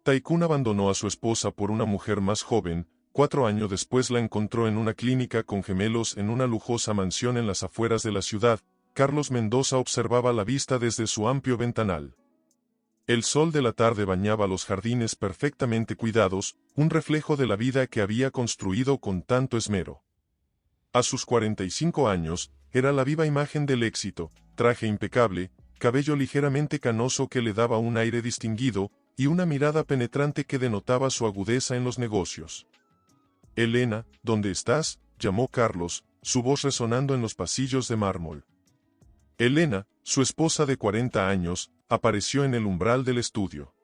Taikun abandonó a su esposa por una mujer más joven. 4 años después la encontró en una clínica con gemelos en una lujosa mansión en las afueras de la ciudad. Carlos Mendoza observaba la vista desde su amplio ventanal. El sol de la tarde bañaba los jardines perfectamente cuidados, un reflejo de la vida que había construido con tanto esmero. A sus 45 años, era la viva imagen del éxito, traje impecable, cabello ligeramente canoso que le daba un aire distinguido, y una mirada penetrante que denotaba su agudeza en los negocios. «Elena, ¿dónde estás?», llamó Carlos, su voz resonando en los pasillos de mármol. Elena, su esposa de 40 años, apareció en el umbral del estudio.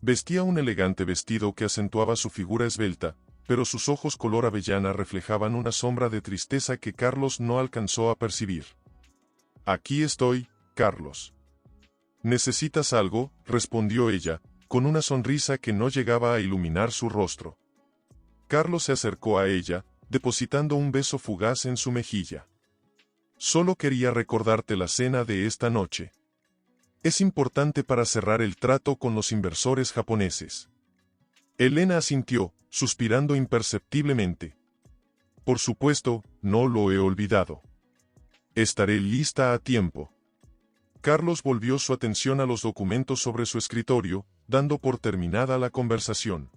Vestía un elegante vestido que acentuaba su figura esbelta, pero sus ojos color avellana reflejaban una sombra de tristeza que Carlos no alcanzó a percibir. «Aquí estoy, Carlos». «¿Necesitas algo?», respondió ella, con una sonrisa que no llegaba a iluminar su rostro. Carlos se acercó a ella, depositando un beso fugaz en su mejilla. «Solo quería recordarte la cena de esta noche. Es importante para cerrar el trato con los inversores japoneses». Elena asintió, suspirando imperceptiblemente. «Por supuesto, no lo he olvidado. Estaré lista a tiempo». Carlos volvió su atención a los documentos sobre su escritorio, dando por terminada la conversación.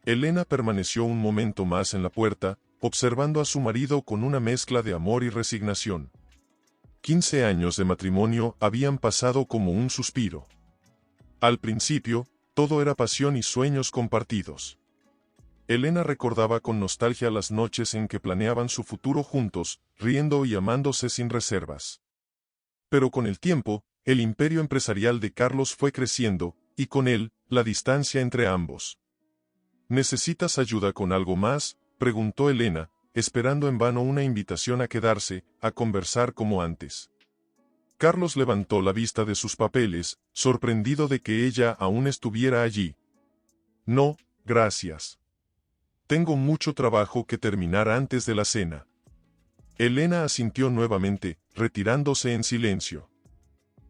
Elena permaneció un momento más en la puerta, observando a su marido con una mezcla de amor y resignación. 15 años de matrimonio habían pasado como un suspiro. Al principio, todo era pasión y sueños compartidos. Elena recordaba con nostalgia las noches en que planeaban su futuro juntos, riendo y amándose sin reservas. Pero con el tiempo, el imperio empresarial de Carlos fue creciendo, y con él, la distancia entre ambos. «¿Necesitas ayuda con algo más?», preguntó Elena, esperando en vano una invitación a quedarse, a conversar como antes. Carlos levantó la vista de sus papeles, sorprendido de que ella aún estuviera allí. «No, gracias. Tengo mucho trabajo que terminar antes de la cena». Elena asintió nuevamente, retirándose en silencio.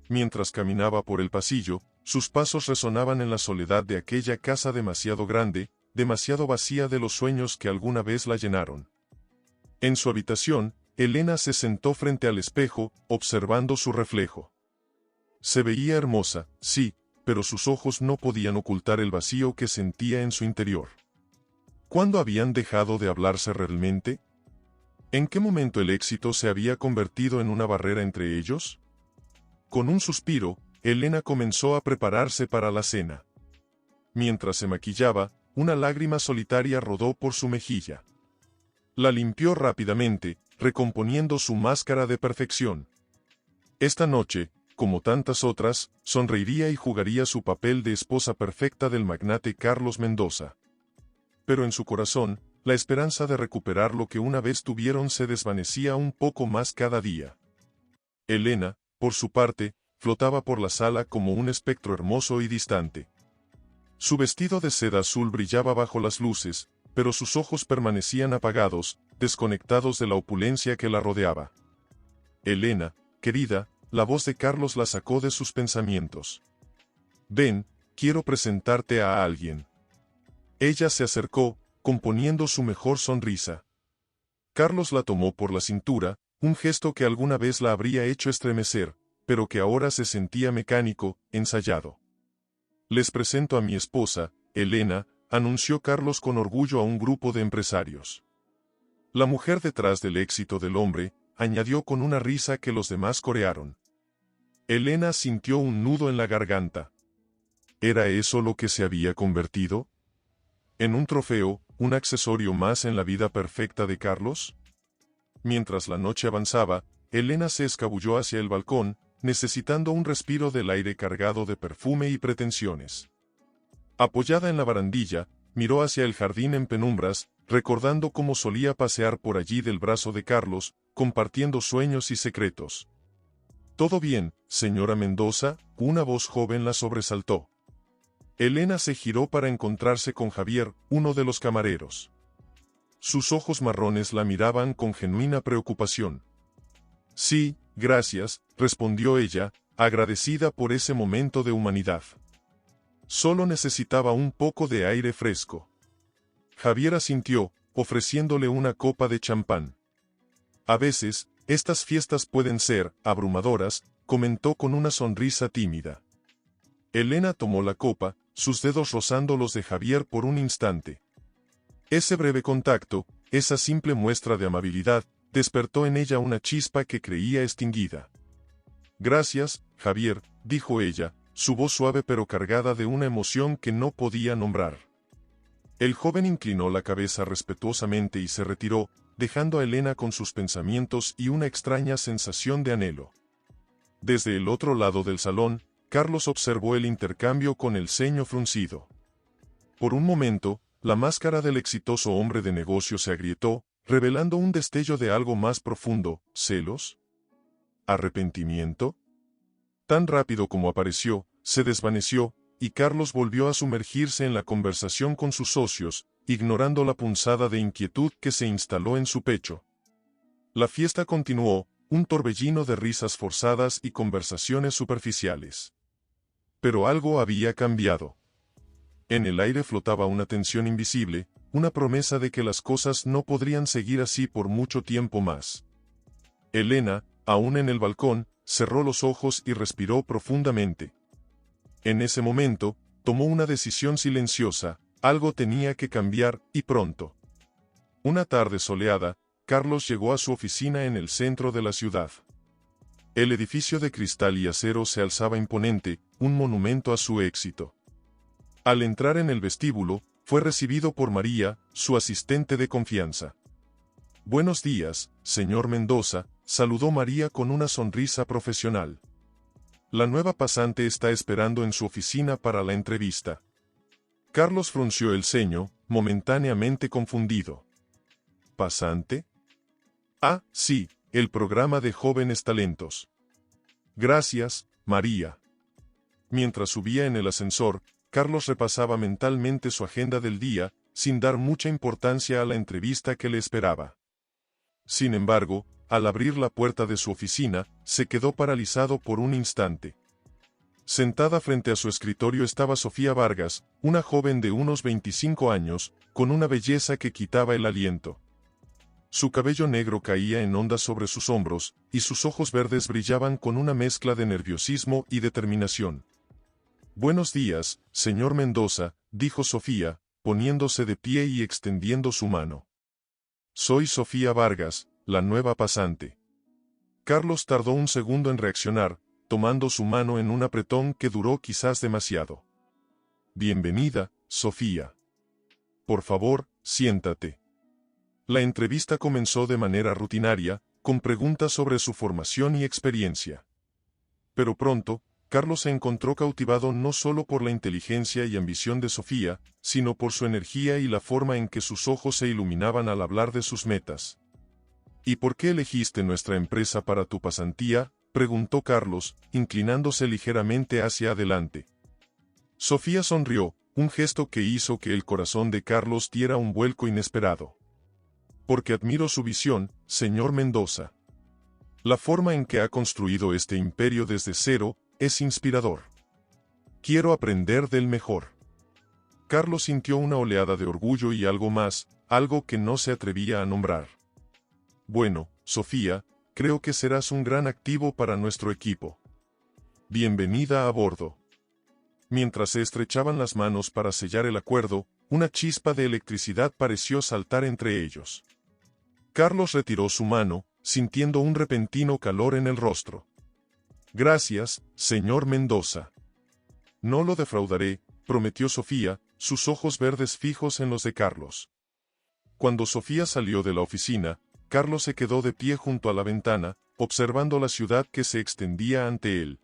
Mientras caminaba por el pasillo, sus pasos resonaban en la soledad de aquella casa demasiado grande, demasiado vacía de los sueños que alguna vez la llenaron. En su habitación, Elena se sentó frente al espejo, observando su reflejo. Se veía hermosa, sí, pero sus ojos no podían ocultar el vacío que sentía en su interior. ¿Cuándo habían dejado de hablarse realmente? ¿En qué momento el éxito se había convertido en una barrera entre ellos? Con un suspiro, Elena comenzó a prepararse para la cena. Mientras se maquillaba, una lágrima solitaria rodó por su mejilla. La limpió rápidamente, recomponiendo su máscara de perfección. Esta noche, como tantas otras, sonreiría y jugaría su papel de esposa perfecta del magnate Carlos Mendoza. Pero en su corazón, la esperanza de recuperar lo que una vez tuvieron se desvanecía un poco más cada día. Elena, por su parte, flotaba por la sala como un espectro hermoso y distante. Su vestido de seda azul brillaba bajo las luces, pero sus ojos permanecían apagados, desconectados de la opulencia que la rodeaba. «Elena, querida», la voz de Carlos la sacó de sus pensamientos. «Ven, quiero presentarte a alguien». Ella se acercó, componiendo su mejor sonrisa. Carlos la tomó por la cintura, un gesto que alguna vez la habría hecho estremecer, pero que ahora se sentía mecánico, ensayado. «Les presento a mi esposa, Elena», anunció Carlos con orgullo a un grupo de empresarios. «La mujer detrás del éxito del hombre», añadió con una risa que los demás corearon. Elena sintió un nudo en la garganta. ¿Era eso lo que se había convertido? ¿En un trofeo, un accesorio más en la vida perfecta de Carlos? Mientras la noche avanzaba, Elena se escabulló hacia el balcón, necesitando un respiro del aire cargado de perfume y pretensiones. Apoyada en la barandilla, miró hacia el jardín en penumbras, recordando cómo solía pasear por allí del brazo de Carlos, compartiendo sueños y secretos. «¿Todo bien, señora Mendoza?», una voz joven la sobresaltó. Elena se giró para encontrarse con Javier, uno de los camareros. Sus ojos marrones la miraban con genuina preocupación. «Sí, gracias», respondió ella, agradecida por ese momento de humanidad. Solo necesitaba un poco de aire fresco. Javier asintió, ofreciéndole una copa de champán. A veces, estas fiestas pueden ser abrumadoras, comentó con una sonrisa tímida. Elena tomó la copa, sus dedos rozando los de Javier por un instante. Ese breve contacto, esa simple muestra de amabilidad, despertó en ella una chispa que creía extinguida. Gracias, Javier, dijo ella, su voz suave pero cargada de una emoción que no podía nombrar. El joven inclinó la cabeza respetuosamente y se retiró, dejando a Elena con sus pensamientos y una extraña sensación de anhelo. Desde el otro lado del salón, Carlos observó el intercambio con el ceño fruncido. Por un momento, la máscara del exitoso hombre de negocio se agrietó, revelando un destello de algo más profundo. ¿Celos? ¿Arrepentimiento? Tan rápido como apareció, se desvaneció, y Carlos volvió a sumergirse en la conversación con sus socios, ignorando la punzada de inquietud que se instaló en su pecho. La fiesta continuó, un torbellino de risas forzadas y conversaciones superficiales. Pero algo había cambiado. En el aire flotaba una tensión invisible, una promesa de que las cosas no podrían seguir así por mucho tiempo más. Elena, aún en el balcón, cerró los ojos y respiró profundamente. En ese momento, tomó una decisión silenciosa, algo tenía que cambiar, y pronto. Una tarde soleada, Carlos llegó a su oficina en el centro de la ciudad. El edificio de cristal y acero se alzaba imponente, un monumento a su éxito. Al entrar en el vestíbulo, fue recibido por María, su asistente de confianza. «Buenos días, señor Mendoza», saludó María con una sonrisa profesional. La nueva pasante está esperando en su oficina para la entrevista. Carlos frunció el ceño, momentáneamente confundido. ¿Pasante? Ah, sí, el programa de jóvenes talentos. Gracias, María. Mientras subía en el ascensor, Carlos repasaba mentalmente su agenda del día, sin dar mucha importancia a la entrevista que le esperaba. Sin embargo, al abrir la puerta de su oficina, se quedó paralizado por un instante. Sentada frente a su escritorio estaba Sofía Vargas, una joven de unos 25 años, con una belleza que quitaba el aliento. Su cabello negro caía en ondas sobre sus hombros, y sus ojos verdes brillaban con una mezcla de nerviosismo y determinación. «Buenos días, señor Mendoza», dijo Sofía, poniéndose de pie y extendiendo su mano. «Soy Sofía Vargas, la nueva pasante». Carlos tardó un segundo en reaccionar, tomando su mano en un apretón que duró quizás demasiado. «Bienvenida, Sofía. Por favor, siéntate». La entrevista comenzó de manera rutinaria, con preguntas sobre su formación y experiencia. Pero pronto, Carlos se encontró cautivado no solo por la inteligencia y ambición de Sofía, sino por su energía y la forma en que sus ojos se iluminaban al hablar de sus metas. «¿Y por qué elegiste nuestra empresa para tu pasantía?», preguntó Carlos, inclinándose ligeramente hacia adelante. Sofía sonrió, un gesto que hizo que el corazón de Carlos diera un vuelco inesperado. «Porque admiro su visión, señor Mendoza. La forma en que ha construido este imperio desde cero es inspirador. Quiero aprender del mejor». Carlos sintió una oleada de orgullo y algo más, algo que no se atrevía a nombrar. «Bueno, Sofía, creo que serás un gran activo para nuestro equipo. Bienvenida a bordo». Mientras se estrechaban las manos para sellar el acuerdo, una chispa de electricidad pareció saltar entre ellos. Carlos retiró su mano, sintiendo un repentino calor en el rostro. «Gracias, señor Mendoza. No lo defraudaré», prometió Sofía, sus ojos verdes fijos en los de Carlos. Cuando Sofía salió de la oficina, Carlos se quedó de pie junto a la ventana, observando la ciudad que se extendía ante él.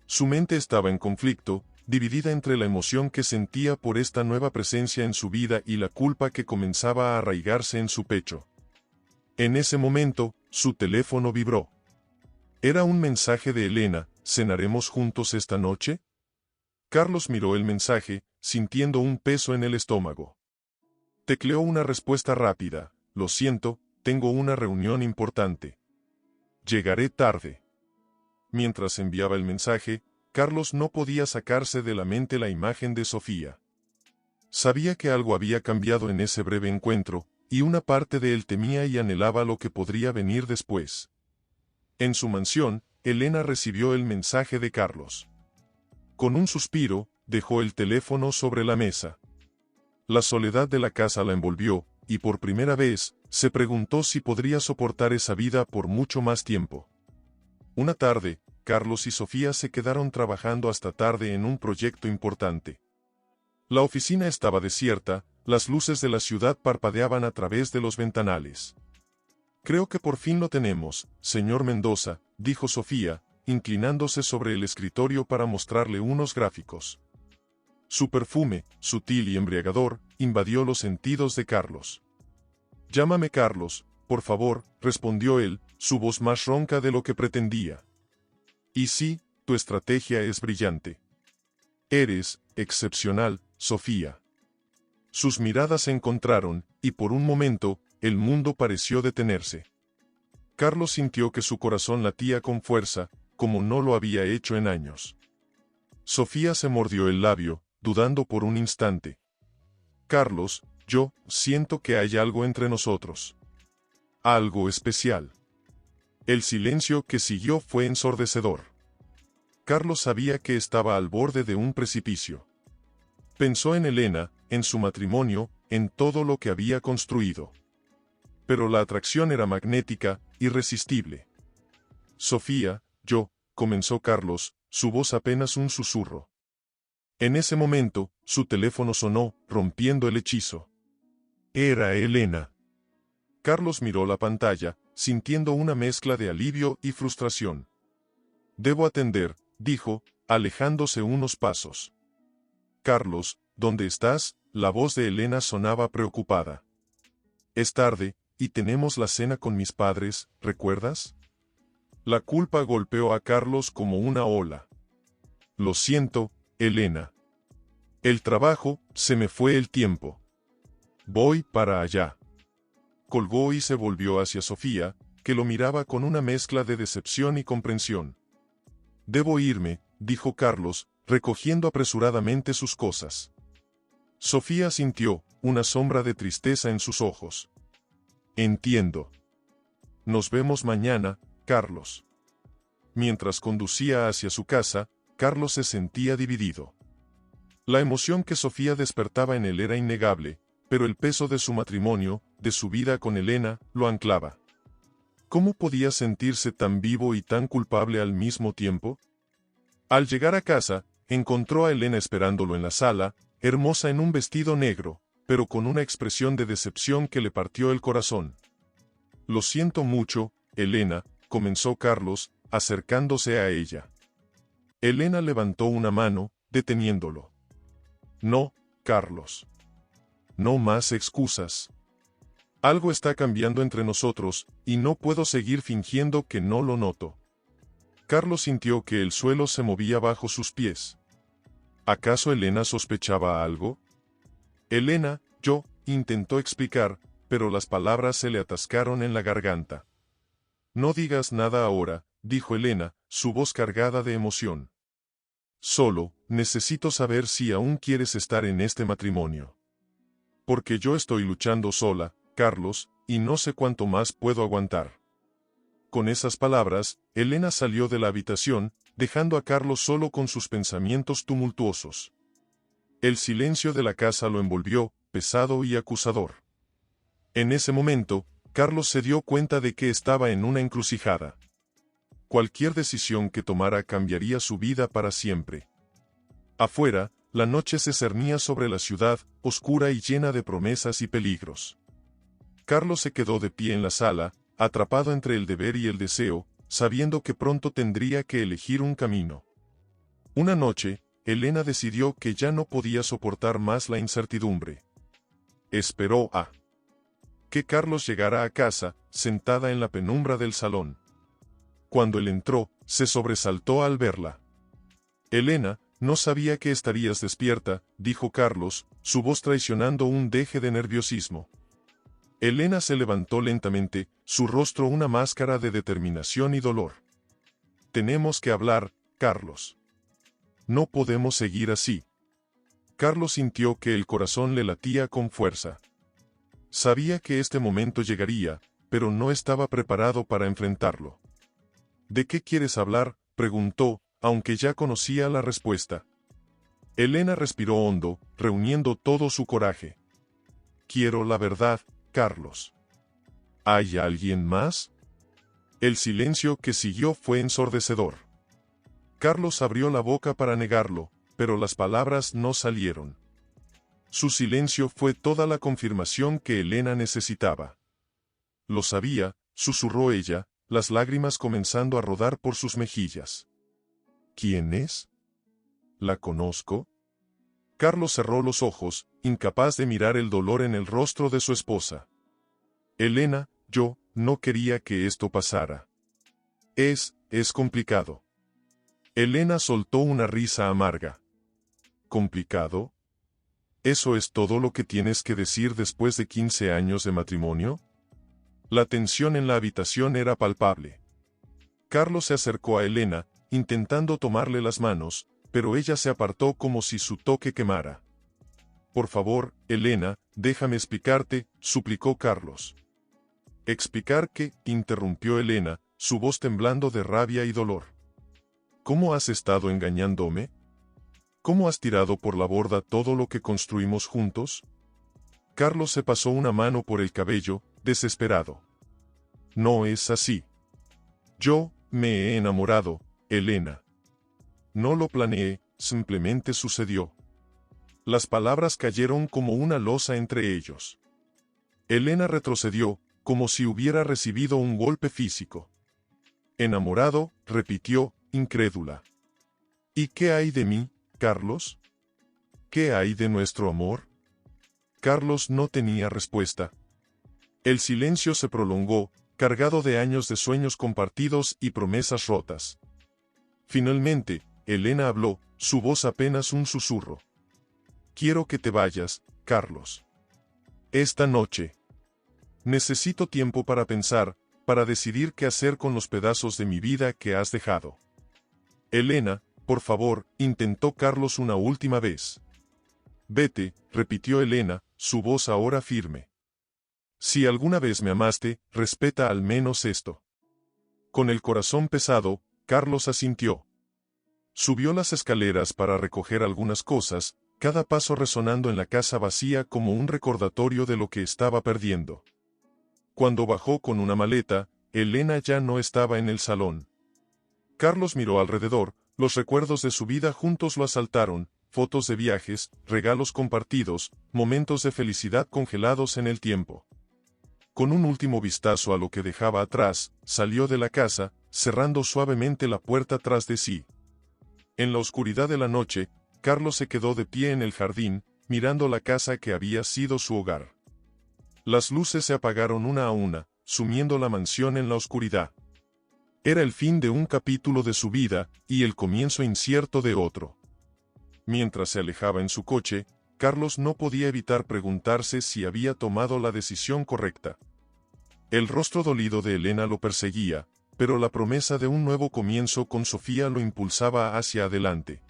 Su mente estaba en conflicto, dividida entre la emoción que sentía por esta nueva presencia en su vida y la culpa que comenzaba a arraigarse en su pecho. En ese momento, su teléfono vibró. Era un mensaje de Elena: «¿Cenaremos juntos esta noche?». Carlos miró el mensaje, sintiendo un peso en el estómago. Tecleó una respuesta rápida: «Lo siento, tengo una reunión importante. Llegaré tarde». Mientras enviaba el mensaje, Carlos no podía sacarse de la mente la imagen de Sofía. Sabía que algo había cambiado en ese breve encuentro, y una parte de él temía y anhelaba lo que podría venir después. En su mansión, Elena recibió el mensaje de Carlos. Con un suspiro, dejó el teléfono sobre la mesa. La soledad de la casa la envolvió, y por primera vez, se preguntó si podría soportar esa vida por mucho más tiempo. Una tarde, Carlos y Sofía se quedaron trabajando hasta tarde en un proyecto importante. La oficina estaba desierta, las luces de la ciudad parpadeaban a través de los ventanales. «Creo que por fin lo tenemos, señor Mendoza», dijo Sofía, inclinándose sobre el escritorio para mostrarle unos gráficos. Su perfume, sutil y embriagador, invadió los sentidos de Carlos. «Llámame Carlos, por favor», respondió él, su voz más ronca de lo que pretendía. «Y sí, tu estrategia es brillante. Eres excepcional, Sofía». Sus miradas se encontraron, y por un momento, el mundo pareció detenerse. Carlos sintió que su corazón latía con fuerza, como no lo había hecho en años. Sofía se mordió el labio, dudando por un instante. «Carlos, yo siento que hay algo entre nosotros. Algo especial». El silencio que siguió fue ensordecedor. Carlos sabía que estaba al borde de un precipicio. Pensó en Elena, en su matrimonio, en todo lo que había construido. Pero la atracción era magnética, irresistible. «Sofía, yo», comenzó Carlos, su voz apenas un susurro. En ese momento, su teléfono sonó, rompiendo el hechizo. Era Elena. Carlos miró la pantalla, sintiendo una mezcla de alivio y frustración. «Debo atender», dijo, alejándose unos pasos. «Carlos, ¿dónde estás?», la voz de Elena sonaba preocupada. «Es tarde, y tenemos la cena con mis padres, ¿recuerdas?». La culpa golpeó a Carlos como una ola. «Lo siento, Elena. El trabajo, se me fue el tiempo. Voy para allá». Colgó y se volvió hacia Sofía, que lo miraba con una mezcla de decepción y comprensión. «Debo irme», dijo Carlos, recogiendo apresuradamente sus cosas. Sofía sintió una sombra de tristeza en sus ojos. «Entiendo. Nos vemos mañana, Carlos». Mientras conducía hacia su casa, Carlos se sentía dividido. La emoción que Sofía despertaba en él era innegable, pero el peso de su matrimonio, de su vida con Elena, lo anclaba. ¿Cómo podía sentirse tan vivo y tan culpable al mismo tiempo? Al llegar a casa, encontró a Elena esperándolo en la sala, hermosa en un vestido negro, pero con una expresión de decepción que le partió el corazón. «Lo siento mucho, Elena», comenzó Carlos, acercándose a ella. Elena levantó una mano, deteniéndolo. «No, Carlos. No más excusas. Algo está cambiando entre nosotros, y no puedo seguir fingiendo que no lo noto». Carlos sintió que el suelo se movía bajo sus pies. ¿Acaso Elena sospechaba algo? «Elena, yo», intentó explicar, pero las palabras se le atascaron en la garganta. «No digas nada ahora», dijo Elena, su voz cargada de emoción. «Solo, necesito saber si aún quieres estar en este matrimonio. Porque yo estoy luchando sola, Carlos, y no sé cuánto más puedo aguantar». Con esas palabras, Elena salió de la habitación, dejando a Carlos solo con sus pensamientos tumultuosos. El silencio de la casa lo envolvió, pesado y acusador. En ese momento, Carlos se dio cuenta de que estaba en una encrucijada. Cualquier decisión que tomara cambiaría su vida para siempre. Afuera, la noche se cernía sobre la ciudad, oscura y llena de promesas y peligros. Carlos se quedó de pie en la sala, atrapado entre el deber y el deseo, sabiendo que pronto tendría que elegir un camino. Una noche, Elena decidió que ya no podía soportar más la incertidumbre. Esperó a que Carlos llegara a casa, sentada en la penumbra del salón. Cuando él entró, se sobresaltó al verla. «Elena, no sabía que estarías despierta», dijo Carlos, su voz traicionando un deje de nerviosismo. Elena se levantó lentamente, su rostro una máscara de determinación y dolor. «Tenemos que hablar, Carlos». No podemos seguir así. Carlos sintió que el corazón le latía con fuerza. Sabía que este momento llegaría, pero no estaba preparado para enfrentarlo. ¿De qué quieres hablar?, preguntó, aunque ya conocía la respuesta. Elena respiró hondo, reuniendo todo su coraje. Quiero la verdad, Carlos. ¿Hay alguien más? El silencio que siguió fue ensordecedor. Carlos abrió la boca para negarlo, pero las palabras no salieron. Su silencio fue toda la confirmación que Elena necesitaba. Lo sabía, susurró ella, las lágrimas comenzando a rodar por sus mejillas. ¿Quién es? ¿La conozco? Carlos cerró los ojos, incapaz de mirar el dolor en el rostro de su esposa. Elena, yo no quería que esto pasara. Es complicado. Elena soltó una risa amarga. ¿Complicado? ¿Eso es todo lo que tienes que decir después de 15 años de matrimonio? La tensión en la habitación era palpable. Carlos se acercó a Elena, intentando tomarle las manos, pero ella se apartó como si su toque quemara. Por favor, Elena, déjame explicarte, suplicó Carlos. ¿Explicar qué?, interrumpió Elena, su voz temblando de rabia y dolor. ¿Cómo has estado engañándome? ¿Cómo has tirado por la borda todo lo que construimos juntos? Carlos se pasó una mano por el cabello, desesperado. No es así. Yo me he enamorado, Elena. No lo planeé, simplemente sucedió. Las palabras cayeron como una losa entre ellos. Elena retrocedió, como si hubiera recibido un golpe físico. Enamorado, repitió, incrédula. ¿Y qué hay de mí, Carlos? ¿Qué hay de nuestro amor? Carlos no tenía respuesta. El silencio se prolongó, cargado de años de sueños compartidos y promesas rotas. Finalmente, Elena habló, su voz apenas un susurro. Quiero que te vayas, Carlos. Esta noche. Necesito tiempo para pensar, para decidir qué hacer con los pedazos de mi vida que has dejado. Elena, por favor, intentó Carlos una última vez. Vete, repitió Elena, su voz ahora firme. Si alguna vez me amaste, respeta al menos esto. Con el corazón pesado, Carlos asintió. Subió las escaleras para recoger algunas cosas, cada paso resonando en la casa vacía como un recordatorio de lo que estaba perdiendo. Cuando bajó con una maleta, Elena ya no estaba en el salón. Carlos miró alrededor, los recuerdos de su vida juntos lo asaltaron, fotos de viajes, regalos compartidos, momentos de felicidad congelados en el tiempo. Con un último vistazo a lo que dejaba atrás, salió de la casa, cerrando suavemente la puerta tras de sí. En la oscuridad de la noche, Carlos se quedó de pie en el jardín, mirando la casa que había sido su hogar. Las luces se apagaron una a una, sumiendo la mansión en la oscuridad. Era el fin de un capítulo de su vida, y el comienzo incierto de otro. Mientras se alejaba en su coche, Carlos no podía evitar preguntarse si había tomado la decisión correcta. El rostro dolido de Elena lo perseguía, pero la promesa de un nuevo comienzo con Sofía lo impulsaba hacia adelante.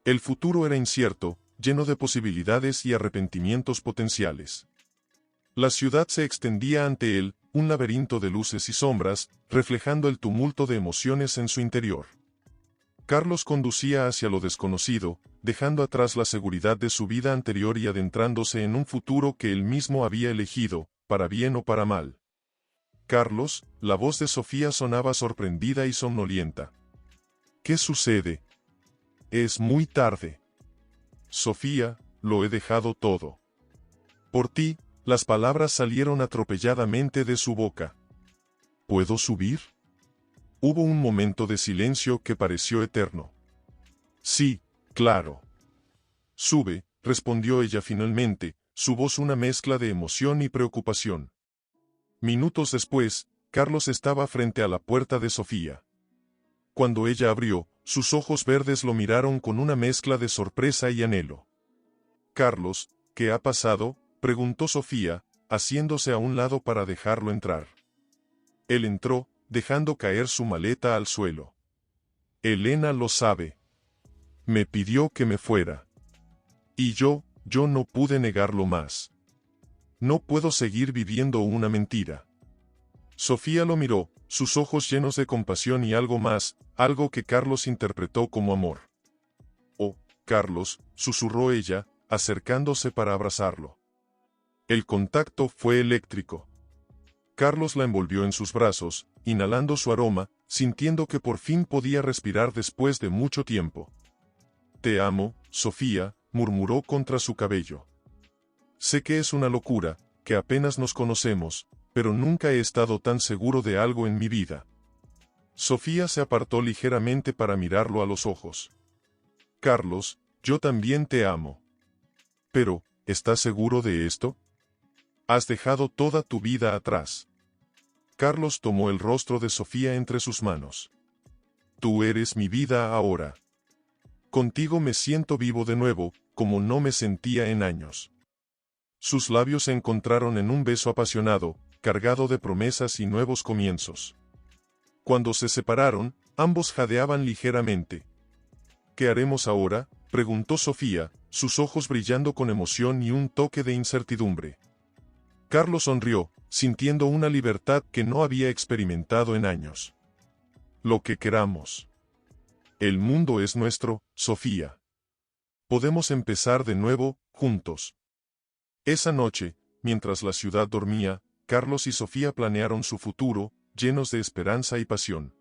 El futuro era incierto, lleno de posibilidades y arrepentimientos potenciales. La ciudad se extendía ante él, un laberinto de luces y sombras, reflejando el tumulto de emociones en su interior. Carlos conducía hacia lo desconocido, dejando atrás la seguridad de su vida anterior y adentrándose en un futuro que él mismo había elegido, para bien o para mal. Carlos, la voz de Sofía sonaba sorprendida y somnolienta. ¿Qué sucede? Es muy tarde. Sofía, lo he dejado todo. Por ti. Las palabras salieron atropelladamente de su boca. ¿Puedo subir? Hubo un momento de silencio que pareció eterno. Sí, claro. Sube, respondió ella finalmente, su voz una mezcla de emoción y preocupación. Minutos después, Carlos estaba frente a la puerta de Sofía. Cuando ella abrió, sus ojos verdes lo miraron con una mezcla de sorpresa y anhelo. Carlos, ¿qué ha pasado?, preguntó Sofía, haciéndose a un lado para dejarlo entrar. Él entró, dejando caer su maleta al suelo. Elena lo sabe. Me pidió que me fuera. Y yo no pude negarlo más. No puedo seguir viviendo una mentira. Sofía lo miró, sus ojos llenos de compasión y algo más, algo que Carlos interpretó como amor. «Oh, Carlos», susurró ella, acercándose para abrazarlo. El contacto fue eléctrico. Carlos la envolvió en sus brazos, inhalando su aroma, sintiendo que por fin podía respirar después de mucho tiempo. «Te amo, Sofía», murmuró contra su cabello. «Sé que es una locura, que apenas nos conocemos, pero nunca he estado tan seguro de algo en mi vida». Sofía se apartó ligeramente para mirarlo a los ojos. «Carlos, yo también te amo». «Pero, ¿estás seguro de esto? Has dejado toda tu vida atrás». Carlos tomó el rostro de Sofía entre sus manos. «Tú eres mi vida ahora. Contigo me siento vivo de nuevo, como no me sentía en años». Sus labios se encontraron en un beso apasionado, cargado de promesas y nuevos comienzos. Cuando se separaron, ambos jadeaban ligeramente. «¿Qué haremos ahora?», preguntó Sofía, sus ojos brillando con emoción y un toque de incertidumbre. Carlos sonrió, sintiendo una libertad que no había experimentado en años. «Lo que queramos. El mundo es nuestro, Sofía. Podemos empezar de nuevo, juntos». Esa noche, mientras la ciudad dormía, Carlos y Sofía planearon su futuro, llenos de esperanza y pasión.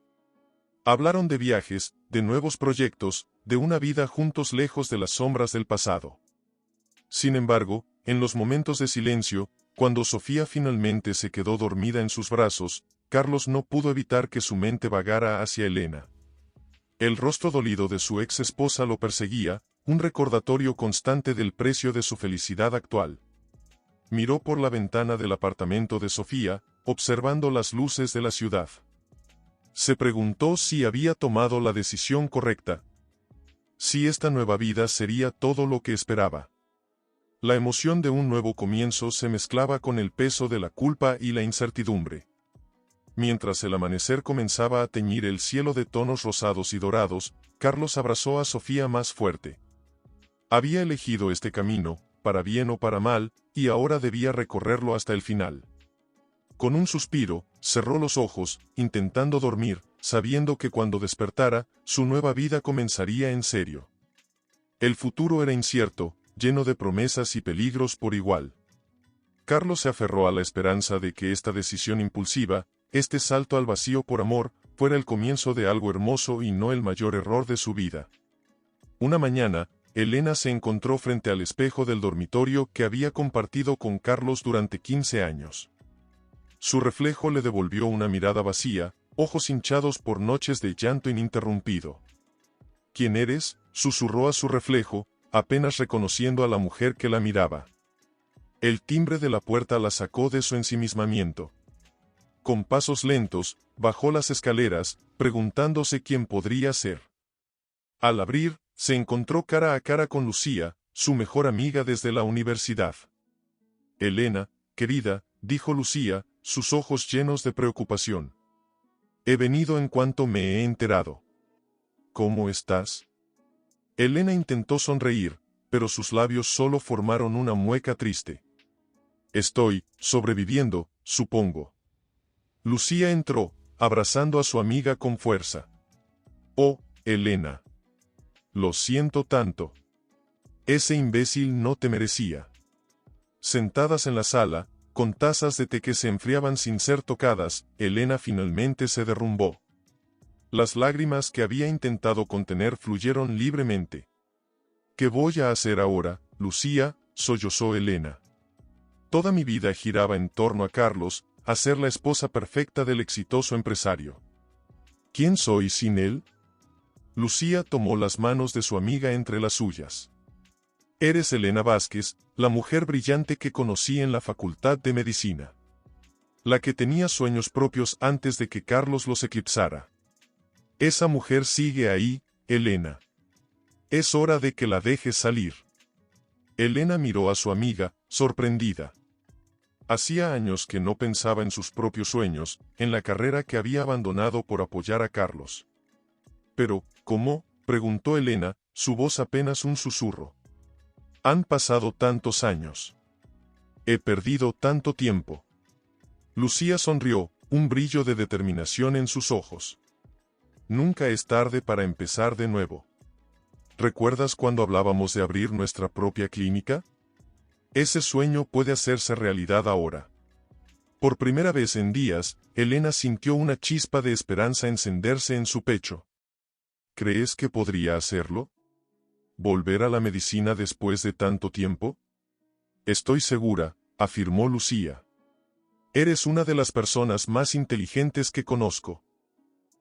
Hablaron de viajes, de nuevos proyectos, de una vida juntos lejos de las sombras del pasado. Sin embargo, en los momentos de silencio, cuando Sofía finalmente se quedó dormida en sus brazos, Carlos no pudo evitar que su mente vagara hacia Elena. El rostro dolido de su ex esposa lo perseguía, un recordatorio constante del precio de su felicidad actual. Miró por la ventana del apartamento de Sofía, observando las luces de la ciudad. Se preguntó si había tomado la decisión correcta. Si esta nueva vida sería todo lo que esperaba. La emoción de un nuevo comienzo se mezclaba con el peso de la culpa y la incertidumbre. Mientras el amanecer comenzaba a teñir el cielo de tonos rosados y dorados, Carlos abrazó a Sofía más fuerte. Había elegido este camino, para bien o para mal, y ahora debía recorrerlo hasta el final. Con un suspiro, cerró los ojos, intentando dormir, sabiendo que cuando despertara, su nueva vida comenzaría en serio. El futuro era incierto, lleno de promesas y peligros por igual. Carlos se aferró a la esperanza de que esta decisión impulsiva, este salto al vacío por amor, fuera el comienzo de algo hermoso y no el mayor error de su vida. Una mañana, Elena se encontró frente al espejo del dormitorio que había compartido con Carlos durante 15 años. Su reflejo le devolvió una mirada vacía, ojos hinchados por noches de llanto ininterrumpido. «¿Quién eres?», susurró a su reflejo, apenas reconociendo a la mujer que la miraba. El timbre de la puerta la sacó de su ensimismamiento. Con pasos lentos, bajó las escaleras, preguntándose quién podría ser. Al abrir, se encontró cara a cara con Lucía, su mejor amiga desde la universidad. «Elena, querida», dijo Lucía, sus ojos llenos de preocupación. «He venido en cuanto me he enterado». «¿Cómo estás?». Elena intentó sonreír, pero sus labios solo formaron una mueca triste. «Estoy sobreviviendo, supongo». Lucía entró, abrazando a su amiga con fuerza. «Oh, Elena. Lo siento tanto. Ese imbécil no te merecía». Sentadas en la sala, con tazas de té que se enfriaban sin ser tocadas, Elena finalmente se derrumbó. Las lágrimas que había intentado contener fluyeron libremente. «¿Qué voy a hacer ahora, Lucía?», sollozó Elena. «Toda mi vida giraba en torno a Carlos, a ser la esposa perfecta del exitoso empresario. ¿Quién soy sin él?». Lucía tomó las manos de su amiga entre las suyas. «Eres Elena Vázquez, la mujer brillante que conocí en la Facultad de Medicina. La que tenía sueños propios antes de que Carlos los eclipsara. Esa mujer sigue ahí, Elena. Es hora de que la dejes salir». Elena miró a su amiga, sorprendida. Hacía años que no pensaba en sus propios sueños, en la carrera que había abandonado por apoyar a Carlos. «¿Pero, cómo?», preguntó Elena, su voz apenas un susurro. Han pasado tantos años. He perdido tanto tiempo. Lucía sonrió, un brillo de determinación en sus ojos. Nunca es tarde para empezar de nuevo. ¿Recuerdas cuando hablábamos de abrir nuestra propia clínica? Ese sueño puede hacerse realidad ahora. Por primera vez en días, Elena sintió una chispa de esperanza encenderse en su pecho. ¿Crees que podría hacerlo? ¿Volver a la medicina después de tanto tiempo? Estoy segura, afirmó Lucía. Eres una de las personas más inteligentes que conozco.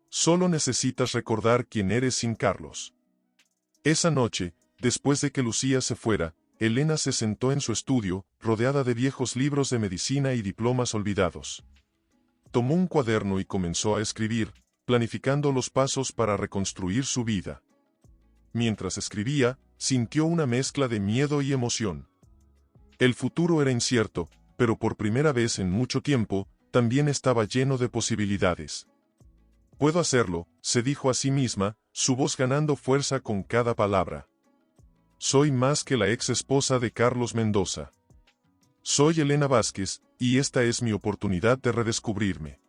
Solo necesitas recordar quién eres sin Carlos. Esa noche, después de que Lucía se fuera, Elena se sentó en su estudio, rodeada de viejos libros de medicina y diplomas olvidados. Tomó un cuaderno y comenzó a escribir, planificando los pasos para reconstruir su vida. Mientras escribía, sintió una mezcla de miedo y emoción. El futuro era incierto, pero por primera vez en mucho tiempo, también estaba lleno de posibilidades. Puedo hacerlo, se dijo a sí misma, su voz ganando fuerza con cada palabra. Soy más que la ex esposa de Carlos Mendoza. Soy Elena Vázquez, y esta es mi oportunidad de redescubrirme.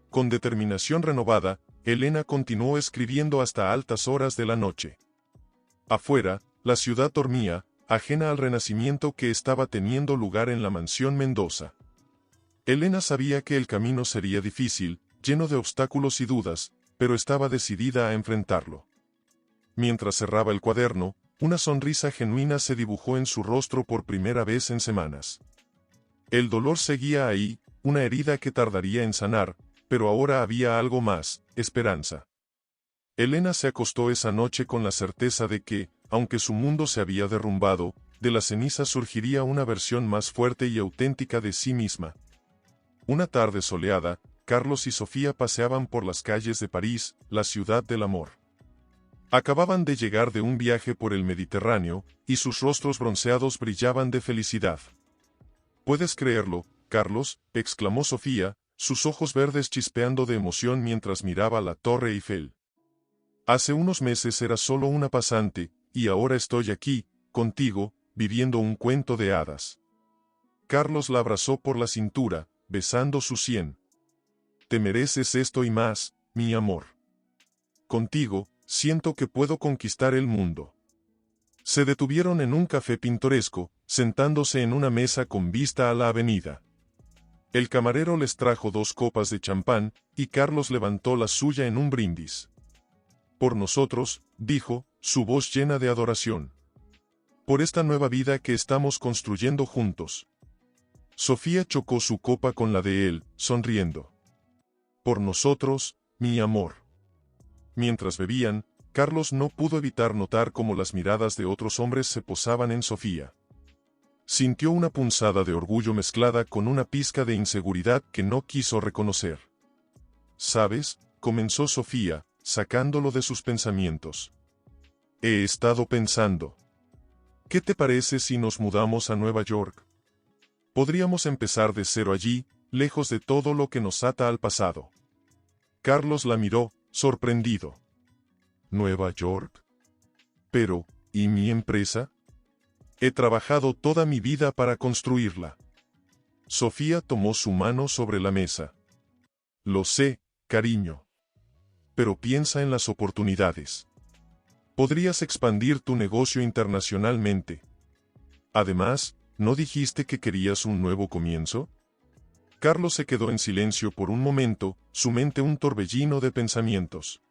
Con determinación renovada, Elena continuó escribiendo hasta altas horas de la noche. Afuera, la ciudad dormía, ajena al renacimiento que estaba teniendo lugar en la mansión Mendoza. Elena sabía que el camino sería difícil, lleno de obstáculos y dudas, pero estaba decidida a enfrentarlo. Mientras cerraba el cuaderno, una sonrisa genuina se dibujó en su rostro por primera vez en semanas. El dolor seguía ahí, una herida que tardaría en sanar, pero ahora había algo más, esperanza. Elena se acostó esa noche con la certeza de que, aunque su mundo se había derrumbado, de las cenizas surgiría una versión más fuerte y auténtica de sí misma. Una tarde soleada, Carlos y Sofía paseaban por las calles de París, la ciudad del amor. Acababan de llegar de un viaje por el Mediterráneo, y sus rostros bronceados brillaban de felicidad. «¿Puedes creerlo, Carlos?», exclamó Sofía, sus ojos verdes chispeando de emoción mientras miraba la Torre Eiffel. «Hace unos meses era solo una pasante, y ahora estoy aquí, contigo, viviendo un cuento de hadas». Carlos la abrazó por la cintura, besando su sien. «Te mereces esto y más, mi amor. Contigo, siento que puedo conquistar el mundo». Se detuvieron en un café pintoresco, sentándose en una mesa con vista a la avenida. El camarero les trajo 2 copas de champán, y Carlos levantó la suya en un brindis. «Por nosotros», dijo, su voz llena de adoración. «Por esta nueva vida que estamos construyendo juntos». Sofía chocó su copa con la de él, sonriendo. «Por nosotros, mi amor». Mientras bebían, Carlos no pudo evitar notar cómo las miradas de otros hombres se posaban en Sofía. Sintió una punzada de orgullo mezclada con una pizca de inseguridad que no quiso reconocer. «¿Sabes?», comenzó Sofía, sacándolo de sus pensamientos. «He estado pensando. ¿Qué te parece si nos mudamos a Nueva York? Podríamos empezar de cero allí, lejos de todo lo que nos ata al pasado». Carlos la miró, sorprendido. «¿Nueva York? Pero, ¿y mi empresa? He trabajado toda mi vida para construirla». Sofía tomó su mano sobre la mesa. «Lo sé, cariño. Pero piensa en las oportunidades. Podrías expandir tu negocio internacionalmente. Además, ¿no dijiste que querías un nuevo comienzo?». Carlos se quedó en silencio por un momento, su mente un torbellino de pensamientos.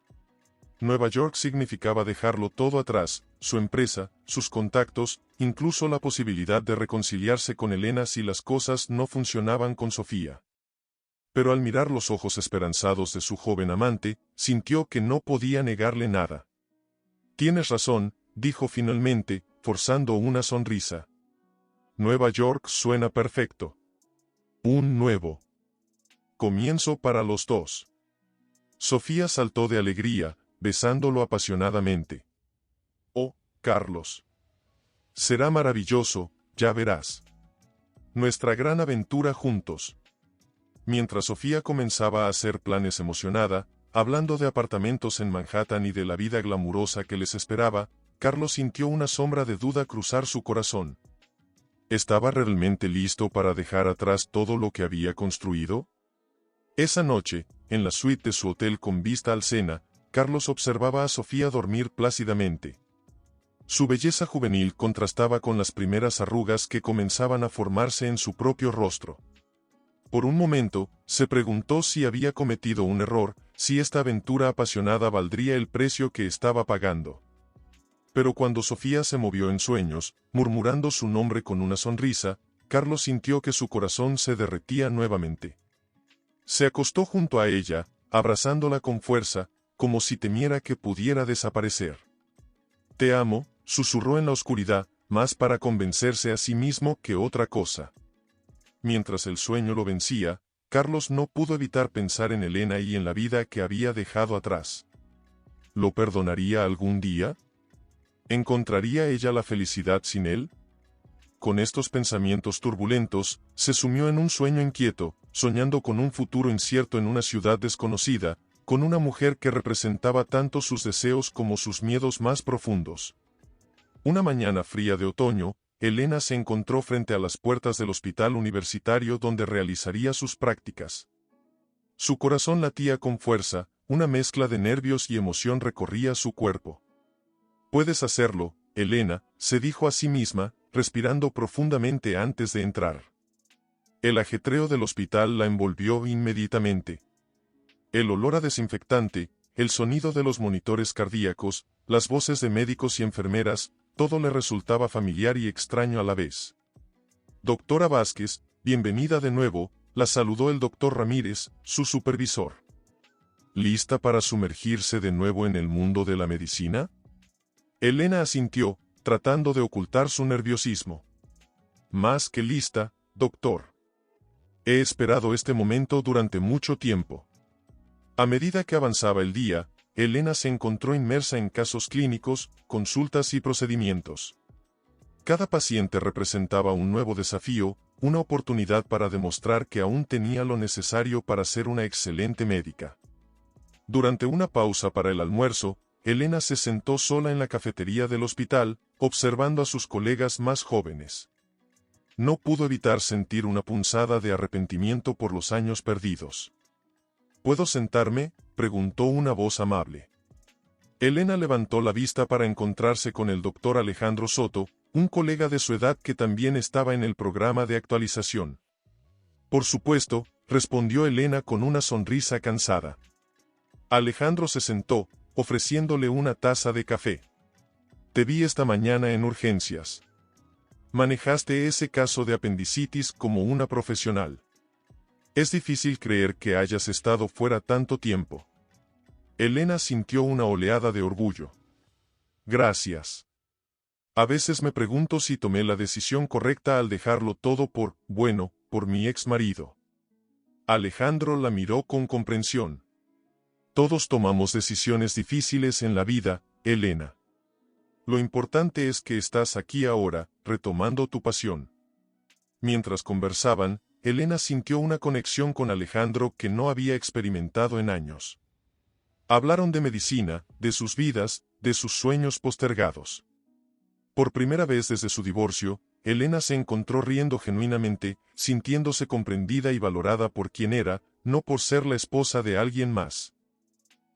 Nueva York significaba dejarlo todo atrás, su empresa, sus contactos, incluso la posibilidad de reconciliarse con Elena si las cosas no funcionaban con Sofía. Pero al mirar los ojos esperanzados de su joven amante, sintió que no podía negarle nada. «Tienes razón», dijo finalmente, forzando una sonrisa. «Nueva York suena perfecto. Un nuevo comienzo para los dos». Sofía saltó de alegría, besándolo apasionadamente. «Oh, Carlos. Será maravilloso, ya verás. Nuestra gran aventura juntos». Mientras Sofía comenzaba a hacer planes emocionada, hablando de apartamentos en Manhattan y de la vida glamurosa que les esperaba, Carlos sintió una sombra de duda cruzar su corazón. ¿Estaba realmente listo para dejar atrás todo lo que había construido? Esa noche, en la suite de su hotel con vista al Sena, Carlos observaba a Sofía dormir plácidamente. Su belleza juvenil contrastaba con las primeras arrugas que comenzaban a formarse en su propio rostro. Por un momento, se preguntó si había cometido un error, si esta aventura apasionada valdría el precio que estaba pagando. Pero cuando Sofía se movió en sueños, murmurando su nombre con una sonrisa, Carlos sintió que su corazón se derretía nuevamente. Se acostó junto a ella, abrazándola con fuerza, como si temiera que pudiera desaparecer. «Te amo», susurró en la oscuridad, más para convencerse a sí mismo que otra cosa. Mientras el sueño lo vencía, Carlos no pudo evitar pensar en Elena y en la vida que había dejado atrás. ¿Lo perdonaría algún día? ¿Encontraría ella la felicidad sin él? Con estos pensamientos turbulentos, se sumió en un sueño inquieto, soñando con un futuro incierto en una ciudad desconocida, con una mujer que representaba tanto sus deseos como sus miedos más profundos. Una mañana fría de otoño, Elena se encontró frente a las puertas del hospital universitario donde realizaría sus prácticas. Su corazón latía con fuerza, una mezcla de nervios y emoción recorría su cuerpo. «Puedes hacerlo, Elena», se dijo a sí misma, respirando profundamente antes de entrar. El ajetreo del hospital la envolvió inmediatamente. El olor a desinfectante, el sonido de los monitores cardíacos, las voces de médicos y enfermeras, todo le resultaba familiar y extraño a la vez. «Doctora Vázquez, bienvenida de nuevo», la saludó el doctor Ramírez, su supervisor. «¿Lista para sumergirse de nuevo en el mundo de la medicina?». Elena asintió, tratando de ocultar su nerviosismo. «Más que lista, doctor. He esperado este momento durante mucho tiempo». A medida que avanzaba el día, Elena se encontró inmersa en casos clínicos, consultas y procedimientos. Cada paciente representaba un nuevo desafío, una oportunidad para demostrar que aún tenía lo necesario para ser una excelente médica. Durante una pausa para el almuerzo, Elena se sentó sola en la cafetería del hospital, observando a sus colegas más jóvenes. No pudo evitar sentir una punzada de arrepentimiento por los años perdidos. «¿Puedo sentarme?», preguntó una voz amable. Elena levantó la vista para encontrarse con el doctor Alejandro Soto, un colega de su edad que también estaba en el programa de actualización. «Por supuesto», respondió Elena con una sonrisa cansada. Alejandro se sentó, ofreciéndole una taza de café. «Te vi esta mañana en urgencias. Manejaste ese caso de apendicitis como una profesional. Es difícil creer que hayas estado fuera tanto tiempo». Elena sintió una oleada de orgullo. «Gracias. A veces me pregunto si tomé la decisión correcta al dejarlo todo por mi ex marido». Alejandro la miró con comprensión. «Todos tomamos decisiones difíciles en la vida, Elena. Lo importante es que estás aquí ahora, retomando tu pasión». Mientras conversaban, Elena sintió una conexión con Alejandro que no había experimentado en años. Hablaron de medicina, de sus vidas, de sus sueños postergados. Por primera vez desde su divorcio, Elena se encontró riendo genuinamente, sintiéndose comprendida y valorada por quien era, no por ser la esposa de alguien más.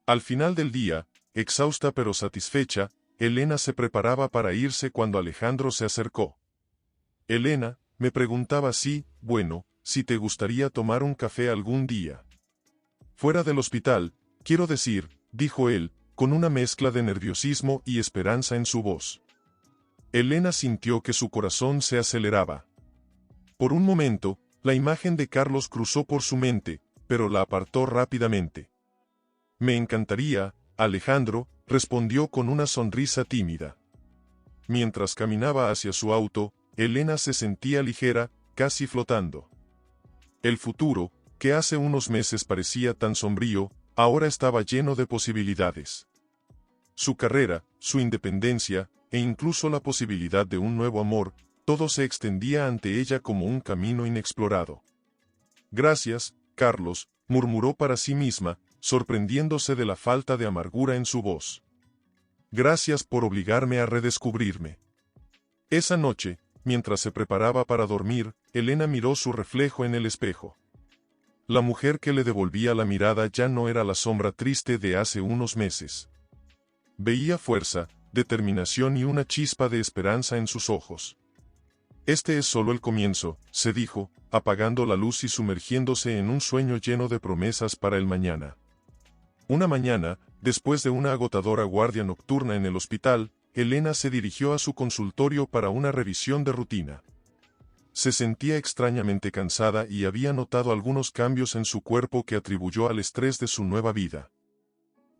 Al final del día, exhausta pero satisfecha, Elena se preparaba para irse cuando Alejandro se acercó. «Elena, me preguntaba si te gustaría tomar un café algún día. Fuera del hospital, quiero decir», dijo él, con una mezcla de nerviosismo y esperanza en su voz. Elena sintió que su corazón se aceleraba. Por un momento, la imagen de Carlos cruzó por su mente, pero la apartó rápidamente. «Me encantaría, Alejandro», respondió con una sonrisa tímida. Mientras caminaba hacia su auto, Elena se sentía ligera, casi flotando. El futuro, que hace unos meses parecía tan sombrío, ahora estaba lleno de posibilidades. Su carrera, su independencia, e incluso la posibilidad de un nuevo amor, todo se extendía ante ella como un camino inexplorado. «Gracias, Carlos», murmuró para sí misma, sorprendiéndose de la falta de amargura en su voz. Gracias por obligarme a redescubrirme. Esa noche, mientras se preparaba para dormir, Elena miró su reflejo en el espejo. La mujer que le devolvía la mirada ya no era la sombra triste de hace unos meses. Veía fuerza, determinación y una chispa de esperanza en sus ojos. Este es solo el comienzo, se dijo, apagando la luz y sumergiéndose en un sueño lleno de promesas para el mañana. Una mañana, después de una agotadora guardia nocturna en el hospital, Elena se dirigió a su consultorio para una revisión de rutina. Se sentía extrañamente cansada y había notado algunos cambios en su cuerpo que atribuyó al estrés de su nueva vida.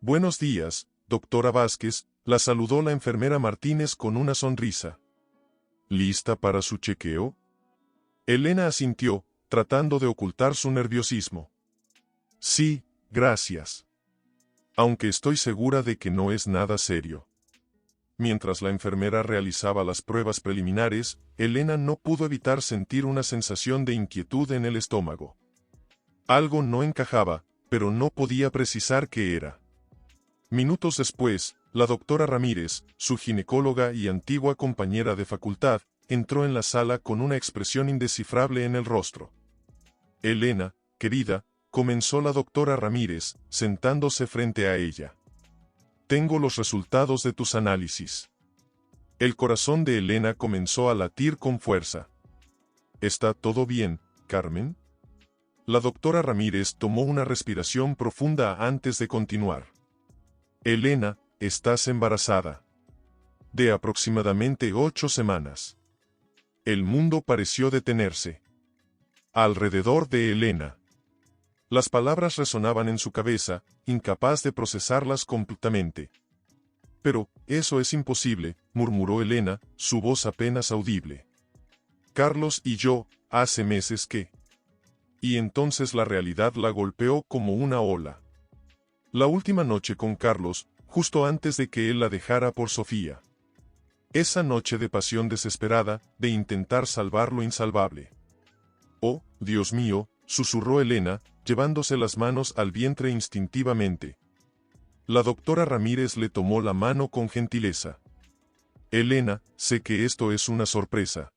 «Buenos días, doctora Vázquez», la saludó la enfermera Martínez con una sonrisa. «¿Lista para su chequeo?». Elena asintió, tratando de ocultar su nerviosismo. «Sí, gracias. Aunque estoy segura de que no es nada serio». Mientras la enfermera realizaba las pruebas preliminares, Elena no pudo evitar sentir una sensación de inquietud en el estómago. Algo no encajaba, pero no podía precisar qué era. Minutos después, la doctora Ramírez, su ginecóloga y antigua compañera de facultad, entró en la sala con una expresión indescifrable en el rostro. «Elena, querida», comenzó la doctora Ramírez, sentándose frente a ella. «Tengo los resultados de tus análisis». El corazón de Elena comenzó a latir con fuerza. «¿Está todo bien, Carmen?». La doctora Ramírez tomó una respiración profunda antes de continuar. «Elena, estás embarazada. De aproximadamente 8 semanas». El mundo pareció detenerse. Alrededor de Elena. Las palabras resonaban en su cabeza, incapaz de procesarlas completamente. «Pero, eso es imposible», murmuró Elena, su voz apenas audible. «Carlos y yo, hace meses que…». Y entonces la realidad la golpeó como una ola. La última noche con Carlos, justo antes de que él la dejara por Sofía. Esa noche de pasión desesperada, de intentar salvar lo insalvable. «Oh, Dios mío», susurró Elena, llevándose las manos al vientre instintivamente. La doctora Ramírez le tomó la mano con gentileza. «Elena, sé que esto es una sorpresa.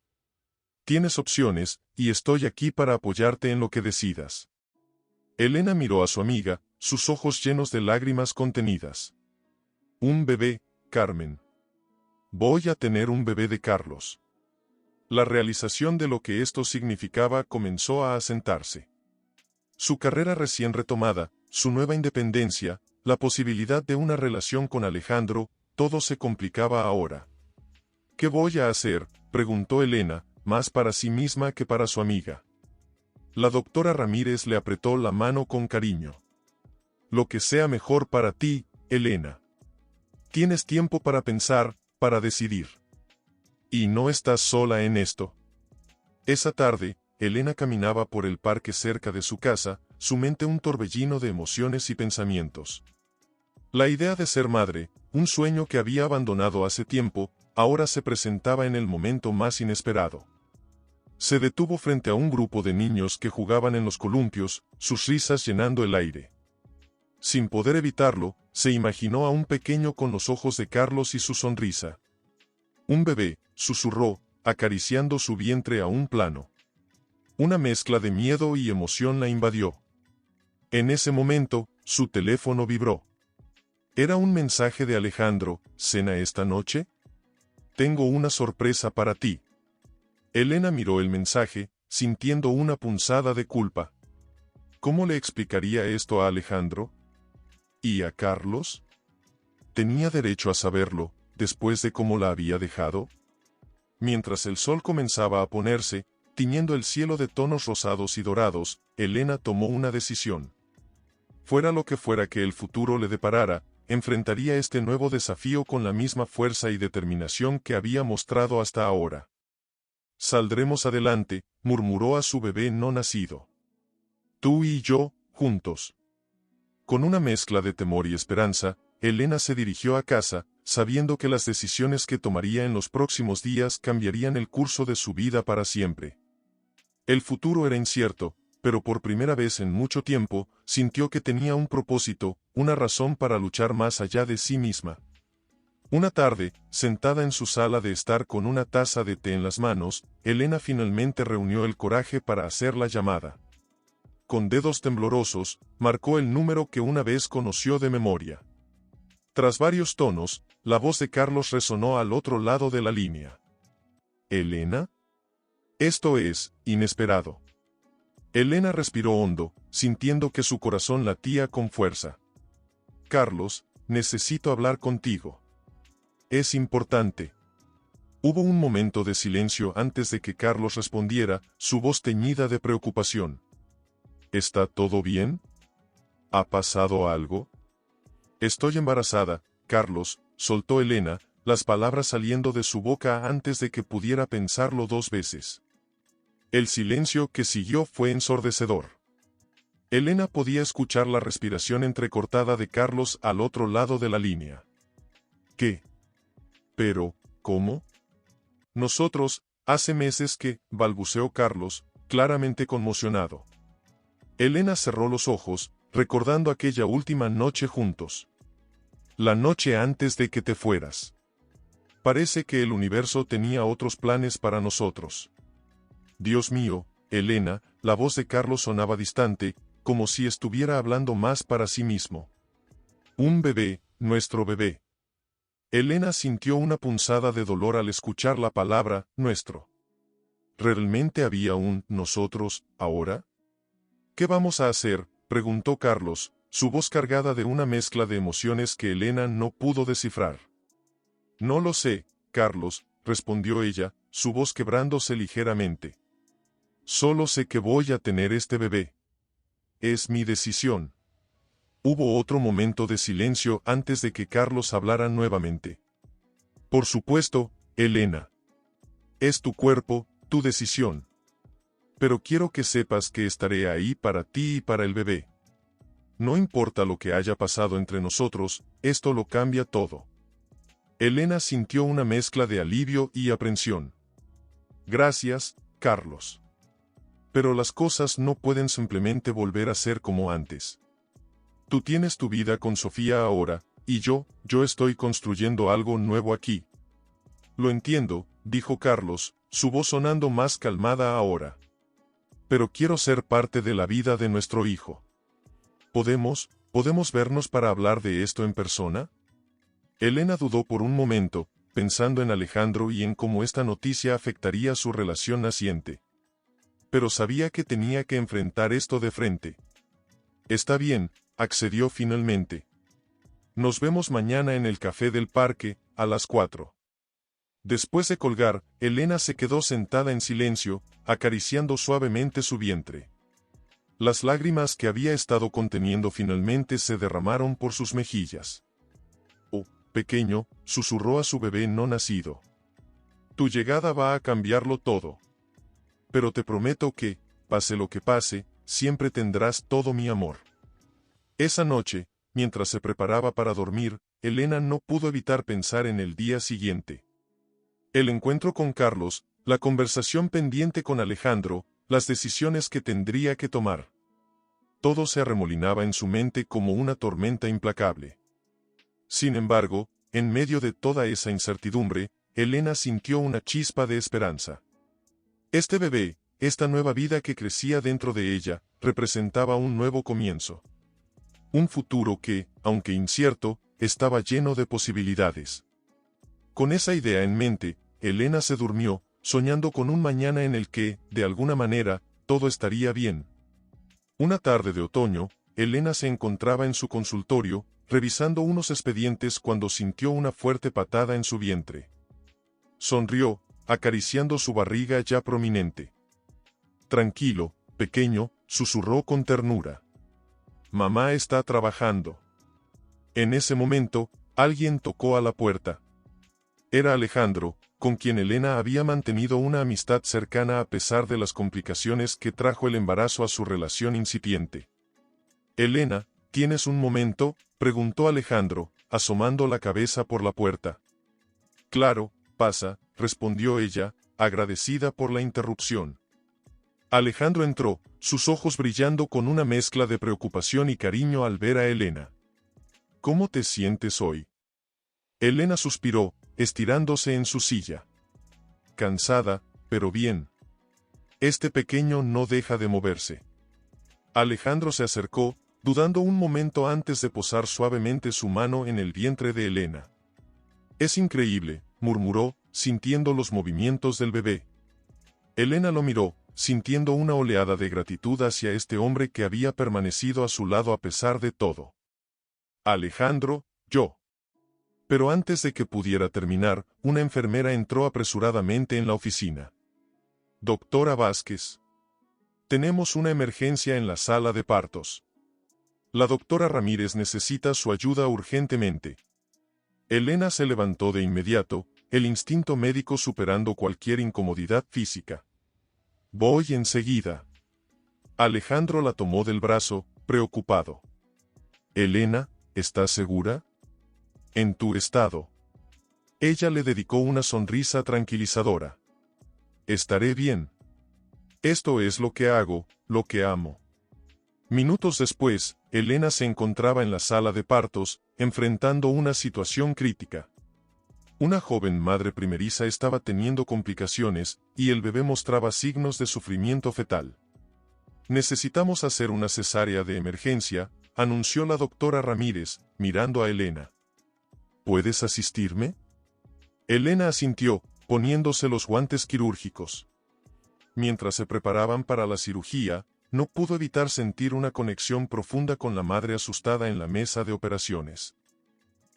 Tienes opciones, y estoy aquí para apoyarte en lo que decidas». Elena miró a su amiga, sus ojos llenos de lágrimas contenidas. «Un bebé, Carmen. Voy a tener un bebé de Carlos». La realización de lo que esto significaba comenzó a asentarse. Su carrera recién retomada, su nueva independencia, la posibilidad de una relación con Alejandro, todo se complicaba ahora. «¿Qué voy a hacer?», preguntó Elena, más para sí misma que para su amiga. La doctora Ramírez le apretó la mano con cariño. «Lo que sea mejor para ti, Elena. Tienes tiempo para pensar, para decidir. Y no estás sola en esto». Esa tarde, Elena caminaba por el parque cerca de su casa, su mente un torbellino de emociones y pensamientos. La idea de ser madre, un sueño que había abandonado hace tiempo, ahora se presentaba en el momento más inesperado. Se detuvo frente a un grupo de niños que jugaban en los columpios, sus risas llenando el aire. Sin poder evitarlo, se imaginó a un pequeño con los ojos de Carlos y su sonrisa. «Un bebé», susurró, acariciando su vientre a un plano. Una mezcla de miedo y emoción la invadió. En ese momento, su teléfono vibró. Era un mensaje de Alejandro: «¿Cena esta noche? Tengo una sorpresa para ti». Elena miró el mensaje, sintiendo una punzada de culpa. ¿Cómo le explicaría esto a Alejandro? ¿Y a Carlos? ¿Tenía derecho a saberlo, después de cómo la había dejado? Mientras el sol comenzaba a ponerse, tiñendo el cielo de tonos rosados y dorados, Elena tomó una decisión. Fuera lo que fuera que el futuro le deparara, enfrentaría este nuevo desafío con la misma fuerza y determinación que había mostrado hasta ahora. «Saldremos adelante», murmuró a su bebé no nacido. «Tú y yo, juntos». Con una mezcla de temor y esperanza, Elena se dirigió a casa, sabiendo que las decisiones que tomaría en los próximos días cambiarían el curso de su vida para siempre. El futuro era incierto, pero por primera vez en mucho tiempo, sintió que tenía un propósito, una razón para luchar más allá de sí misma. Una tarde, sentada en su sala de estar con una taza de té en las manos, Elena finalmente reunió el coraje para hacer la llamada. Con dedos temblorosos, marcó el número que una vez conoció de memoria. Tras varios tonos, la voz de Carlos resonó al otro lado de la línea. ¿Elena? Esto es inesperado. Elena respiró hondo, sintiendo que su corazón latía con fuerza. Carlos, necesito hablar contigo. Es importante. Hubo un momento de silencio antes de que Carlos respondiera, su voz teñida de preocupación. ¿Está todo bien? ¿Ha pasado algo? Estoy embarazada, Carlos, soltó Elena, las palabras saliendo de su boca antes de que pudiera pensarlo dos veces. El silencio que siguió fue ensordecedor. Elena podía escuchar la respiración entrecortada de Carlos al otro lado de la línea. ¿Qué? Pero, ¿cómo? Nosotros, hace meses que, balbuceó Carlos, claramente conmocionado. Elena cerró los ojos, recordando aquella última noche juntos. La noche antes de que te fueras. Parece que el universo tenía otros planes para nosotros. Dios mío, Elena, la voz de Carlos sonaba distante, como si estuviera hablando más para sí mismo. Un bebé, nuestro bebé. Elena sintió una punzada de dolor al escuchar la palabra, nuestro. ¿Realmente había un nosotros, ahora? ¿Qué vamos a hacer?, preguntó Carlos, su voz cargada de una mezcla de emociones que Elena no pudo descifrar. No lo sé, Carlos, respondió ella, su voz quebrándose ligeramente. Solo sé que voy a tener este bebé. Es mi decisión. Hubo otro momento de silencio antes de que Carlos hablara nuevamente. Por supuesto, Elena. Es tu cuerpo, tu decisión. Pero quiero que sepas que estaré ahí para ti y para el bebé. No importa lo que haya pasado entre nosotros, esto lo cambia todo. Elena sintió una mezcla de alivio y aprensión. Gracias, Carlos. Pero las cosas no pueden simplemente volver a ser como antes. Tú tienes tu vida con Sofía ahora, y yo estoy construyendo algo nuevo aquí. Lo entiendo, dijo Carlos, su voz sonando más calmada ahora. Pero quiero ser parte de la vida de nuestro hijo. ¿Podemos vernos para hablar de esto en persona? Elena dudó por un momento, pensando en Alejandro y en cómo esta noticia afectaría su relación naciente. Pero sabía que tenía que enfrentar esto de frente. Está bien, accedió finalmente. Nos vemos mañana en el café del parque, a las 4. Después de colgar, Elena se quedó sentada en silencio, acariciando suavemente su vientre. Las lágrimas que había estado conteniendo finalmente se derramaron por sus mejillas. Oh, pequeño, susurró a su bebé no nacido. Tu llegada va a cambiarlo todo. Pero te prometo que, pase lo que pase, siempre tendrás todo mi amor. Esa noche, mientras se preparaba para dormir, Elena no pudo evitar pensar en el día siguiente. El encuentro con Carlos, la conversación pendiente con Alejandro, las decisiones que tendría que tomar. Todo se arremolinaba en su mente como una tormenta implacable. Sin embargo, en medio de toda esa incertidumbre, Elena sintió una chispa de esperanza. Este bebé, esta nueva vida que crecía dentro de ella, representaba un nuevo comienzo. Un futuro que, aunque incierto, estaba lleno de posibilidades. Con esa idea en mente, Elena se durmió, soñando con un mañana en el que, de alguna manera, todo estaría bien. Una tarde de otoño, Elena se encontraba en su consultorio, revisando unos expedientes cuando sintió una fuerte patada en su vientre. Sonrió, acariciando su barriga ya prominente. Tranquilo, pequeño, susurró con ternura. Mamá está trabajando. En ese momento, alguien tocó a la puerta. Era Alejandro, con quien Elena había mantenido una amistad cercana a pesar de las complicaciones que trajo el embarazo a su relación incipiente. Elena, ¿tienes un momento?, preguntó Alejandro, asomando la cabeza por la puerta. Claro, pasa, respondió ella, agradecida por la interrupción. Alejandro entró, sus ojos brillando con una mezcla de preocupación y cariño al ver a Elena. ¿Cómo te sientes hoy? Elena suspiró, estirándose en su silla. Cansada, pero bien. Este pequeño no deja de moverse. Alejandro se acercó, dudando un momento antes de posar suavemente su mano en el vientre de Elena. Es increíble, murmuró, sintiendo los movimientos del bebé. Elena lo miró, sintiendo una oleada de gratitud hacia este hombre que había permanecido a su lado a pesar de todo. Alejandro, yo. Pero antes de que pudiera terminar, una enfermera entró apresuradamente en la oficina. Doctora Vázquez. Tenemos una emergencia en la sala de partos. La doctora Ramírez necesita su ayuda urgentemente. Elena se levantó de inmediato, el instinto médico superando cualquier incomodidad física. Voy enseguida. Alejandro la tomó del brazo, preocupado. Elena, ¿estás segura? En tu estado. Ella le dedicó una sonrisa tranquilizadora. Estaré bien. Esto es lo que hago, lo que amo. Minutos después, Elena se encontraba en la sala de partos, enfrentando una situación crítica. Una joven madre primeriza estaba teniendo complicaciones, y el bebé mostraba signos de sufrimiento fetal. Necesitamos hacer una cesárea de emergencia, anunció la doctora Ramírez, mirando a Elena. ¿Puedes asistirme? Elena asintió, poniéndose los guantes quirúrgicos. Mientras se preparaban para la cirugía, no pudo evitar sentir una conexión profunda con la madre asustada en la mesa de operaciones.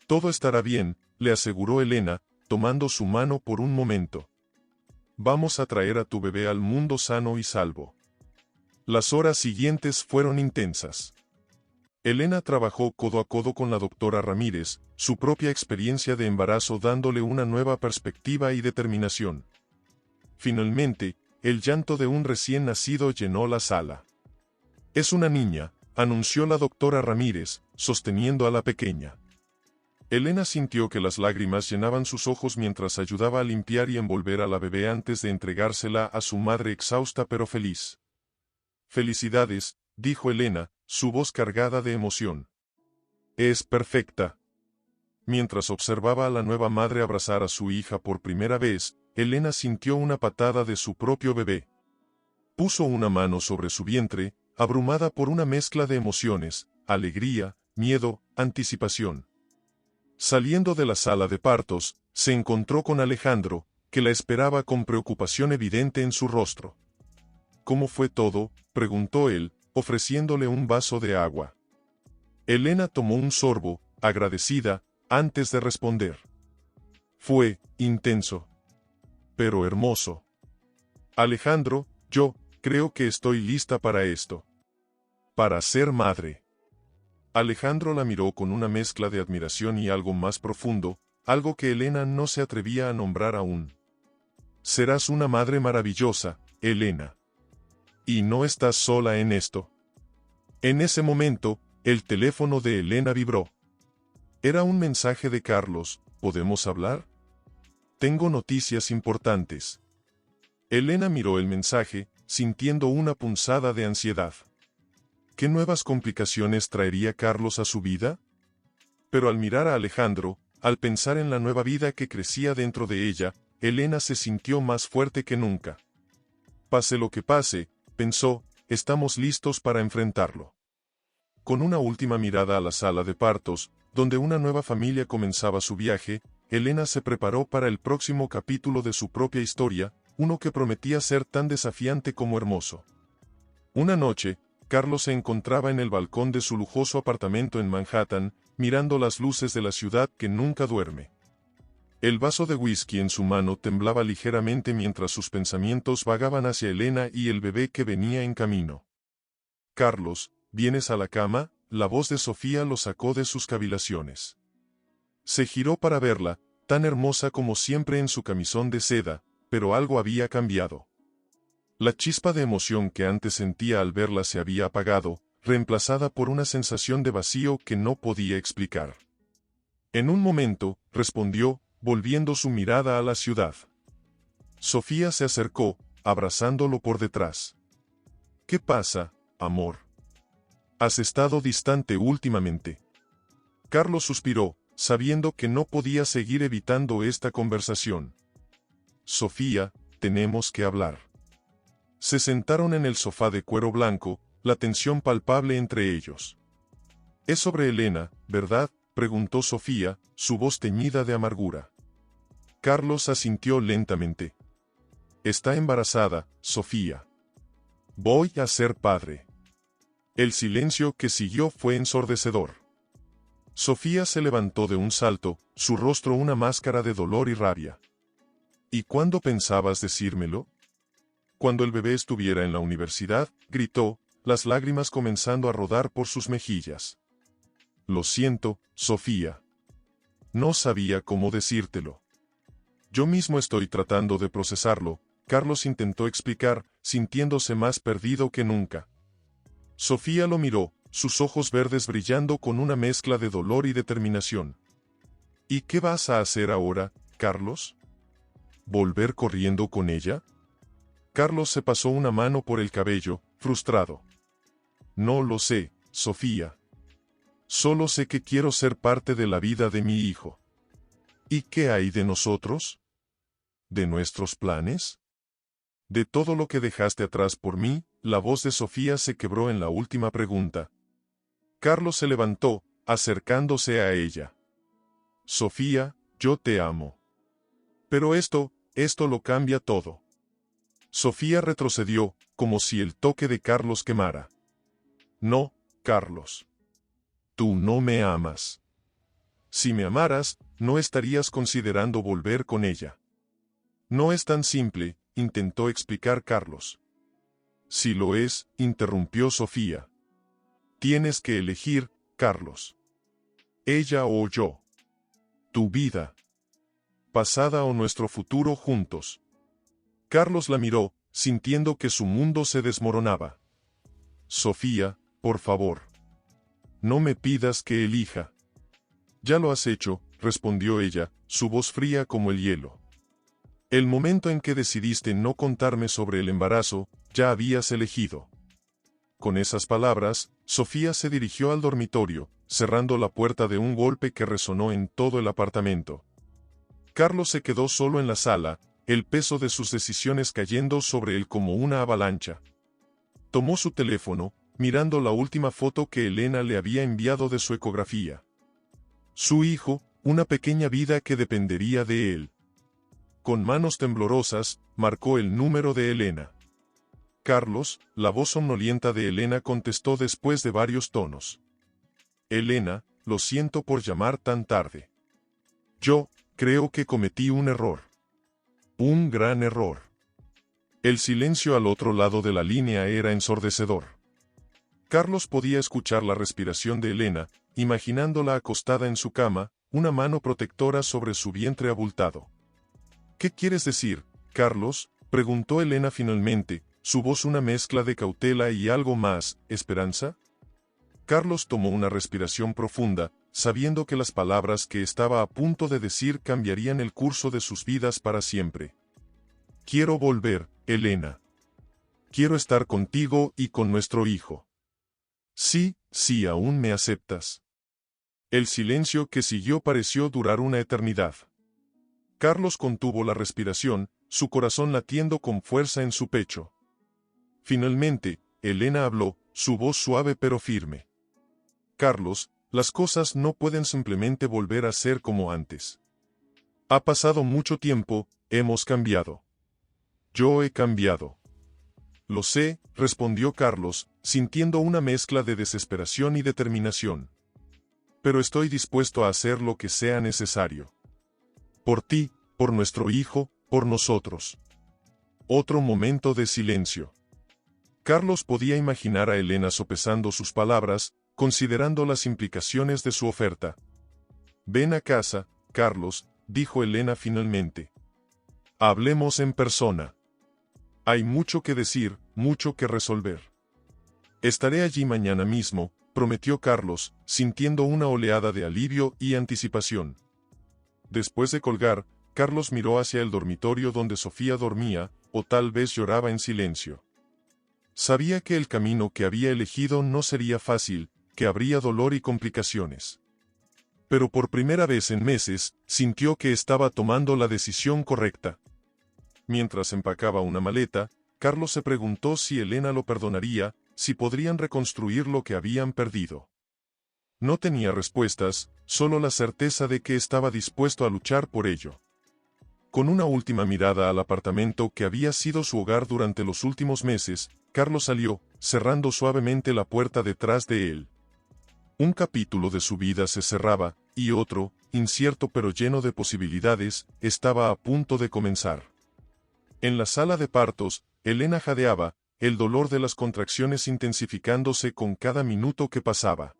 Todo estará bien, le aseguró Elena, tomando su mano por un momento. Vamos a traer a tu bebé al mundo sano y salvo. Las horas siguientes fueron intensas. Elena trabajó codo a codo con la doctora Ramírez, su propia experiencia de embarazo dándole una nueva perspectiva y determinación. Finalmente, el llanto de un recién nacido llenó la sala. Es una niña, anunció la doctora Ramírez, sosteniendo a la pequeña. Elena sintió que las lágrimas llenaban sus ojos mientras ayudaba a limpiar y envolver a la bebé antes de entregársela a su madre exhausta pero feliz. Felicidades, dijo Elena, su voz cargada de emoción. Es perfecta. Mientras observaba a la nueva madre abrazar a su hija por primera vez, Elena sintió una patada de su propio bebé. Puso una mano sobre su vientre, abrumada por una mezcla de emociones, alegría, miedo, anticipación. Saliendo de la sala de partos, se encontró con Alejandro, que la esperaba con preocupación evidente en su rostro. ¿Cómo fue todo?, preguntó él, ofreciéndole un vaso de agua. Elena tomó un sorbo, agradecida, antes de responder. Fue intenso. Pero hermoso. Alejandro, yo creo que estoy lista para esto. Para ser madre. Alejandro la miró con una mezcla de admiración y algo más profundo, algo que Elena no se atrevía a nombrar aún. Serás una madre maravillosa, Elena. Y no estás sola en esto. En ese momento, el teléfono de Elena vibró. Era un mensaje de Carlos. ¿Podemos hablar? Tengo noticias importantes. Elena miró el mensaje, sintiendo una punzada de ansiedad. ¿Qué nuevas complicaciones traería Carlos a su vida? Pero al mirar a Alejandro, al pensar en la nueva vida que crecía dentro de ella, Elena se sintió más fuerte que nunca. Pase lo que pase, pensó, estamos listos para enfrentarlo. Con una última mirada a la sala de partos, donde una nueva familia comenzaba su viaje, Elena se preparó para el próximo capítulo de su propia historia, uno que prometía ser tan desafiante como hermoso. Una noche, Carlos se encontraba en el balcón de su lujoso apartamento en Manhattan, mirando las luces de la ciudad que nunca duerme. El vaso de whisky en su mano temblaba ligeramente mientras sus pensamientos vagaban hacia Elena y el bebé que venía en camino. Carlos, ¿vienes a la cama? La voz de Sofía lo sacó de sus cavilaciones. Se giró para verla, tan hermosa como siempre en su camisón de seda, pero algo había cambiado. La chispa de emoción que antes sentía al verla se había apagado, reemplazada por una sensación de vacío que no podía explicar. En un momento, respondió, volviendo su mirada a la ciudad. Sofía se acercó, abrazándolo por detrás. ¿Qué pasa, amor? ¿Has estado distante últimamente? Carlos suspiró, sabiendo que no podía seguir evitando esta conversación. Sofía, tenemos que hablar. Se sentaron en el sofá de cuero blanco, la tensión palpable entre ellos. «Es sobre Elena, ¿verdad?», preguntó Sofía, su voz teñida de amargura. Carlos asintió lentamente. «Está embarazada, Sofía. Voy a ser padre». El silencio que siguió fue ensordecedor. Sofía se levantó de un salto, su rostro una máscara de dolor y rabia. «¿Y cuándo pensabas decírmelo?». «Cuando el bebé estuviera en la universidad», gritó, las lágrimas comenzando a rodar por sus mejillas. «Lo siento, Sofía. No sabía cómo decírtelo. Yo mismo estoy tratando de procesarlo», Carlos intentó explicar, sintiéndose más perdido que nunca. Sofía lo miró, sus ojos verdes brillando con una mezcla de dolor y determinación. «¿Y qué vas a hacer ahora, Carlos? ¿Volver corriendo con ella?». Carlos se pasó una mano por el cabello, frustrado. «No lo sé, Sofía. Solo sé que quiero ser parte de la vida de mi hijo». «¿Y qué hay de nosotros? ¿De nuestros planes? ¿De todo lo que dejaste atrás por mí?». La voz de Sofía se quebró en la última pregunta. Carlos se levantó, acercándose a ella. «Sofía, yo te amo. Pero esto lo cambia todo». Sofía retrocedió, como si el toque de Carlos quemara. «No, Carlos. Tú no me amas. Si me amaras, no estarías considerando volver con ella». «No es tan simple», intentó explicar Carlos. «Sí lo es», interrumpió Sofía. «Tienes que elegir, Carlos. Ella o yo. Tu vida pasada o nuestro futuro juntos». Carlos la miró, sintiendo que su mundo se desmoronaba. «Sofía, por favor. No me pidas que elija». «Ya lo has hecho», respondió ella, su voz fría como el hielo. «El momento en que decidiste no contarme sobre el embarazo, ya habías elegido». Con esas palabras, Sofía se dirigió al dormitorio, cerrando la puerta de un golpe que resonó en todo el apartamento. Carlos se quedó solo en la sala, el peso de sus decisiones cayendo sobre él como una avalancha. Tomó su teléfono, mirando la última foto que Elena le había enviado de su ecografía. Su hijo, una pequeña vida que dependería de él. Con manos temblorosas, marcó el número de Elena. «Carlos», la voz somnolienta de Elena contestó después de varios tonos. «Elena, lo siento por llamar tan tarde. Yo creo que cometí un error. Un gran error». El silencio al otro lado de la línea era ensordecedor. Carlos podía escuchar la respiración de Elena, imaginándola acostada en su cama, una mano protectora sobre su vientre abultado. «¿Qué quieres decir, Carlos?», preguntó Elena finalmente, su voz una mezcla de cautela y algo más, ¿esperanza? Carlos tomó una respiración profunda, sabiendo que las palabras que estaba a punto de decir cambiarían el curso de sus vidas para siempre. «Quiero volver, Elena. Quiero estar contigo y con nuestro hijo. Sí, sí, aún me aceptas». El silencio que siguió pareció durar una eternidad. Carlos contuvo la respiración, su corazón latiendo con fuerza en su pecho. Finalmente, Elena habló, su voz suave pero firme. «Carlos, las cosas no pueden simplemente volver a ser como antes. Ha pasado mucho tiempo, hemos cambiado. Yo he cambiado». «Lo sé», respondió Carlos, sintiendo una mezcla de desesperación y determinación. «Pero estoy dispuesto a hacer lo que sea necesario. Por ti, por nuestro hijo, por nosotros». Otro momento de silencio. Carlos podía imaginar a Elena sopesando sus palabras, considerando las implicaciones de su oferta. «Ven a casa, Carlos», dijo Elena finalmente. «Hablemos en persona. Hay mucho que decir, mucho que resolver». «Estaré allí mañana mismo», prometió Carlos, sintiendo una oleada de alivio y anticipación. Después de colgar, Carlos miró hacia el dormitorio donde Sofía dormía, o tal vez lloraba en silencio. Sabía que el camino que había elegido no sería fácil, que habría dolor y complicaciones. pero por primera vez en meses, sintió que estaba tomando la decisión correcta. Mientras empacaba una maleta, Carlos se preguntó si Elena lo perdonaría, si podrían reconstruir lo que habían perdido. No tenía respuestas, solo la certeza de que estaba dispuesto a luchar por ello. Con una última mirada al apartamento que había sido su hogar durante los últimos meses, Carlos salió, cerrando suavemente la puerta detrás de él. Un capítulo de su vida se cerraba, y otro, incierto pero lleno de posibilidades, estaba a punto de comenzar. En la sala de partos, Elena jadeaba, el dolor de las contracciones intensificándose con cada minuto que pasaba.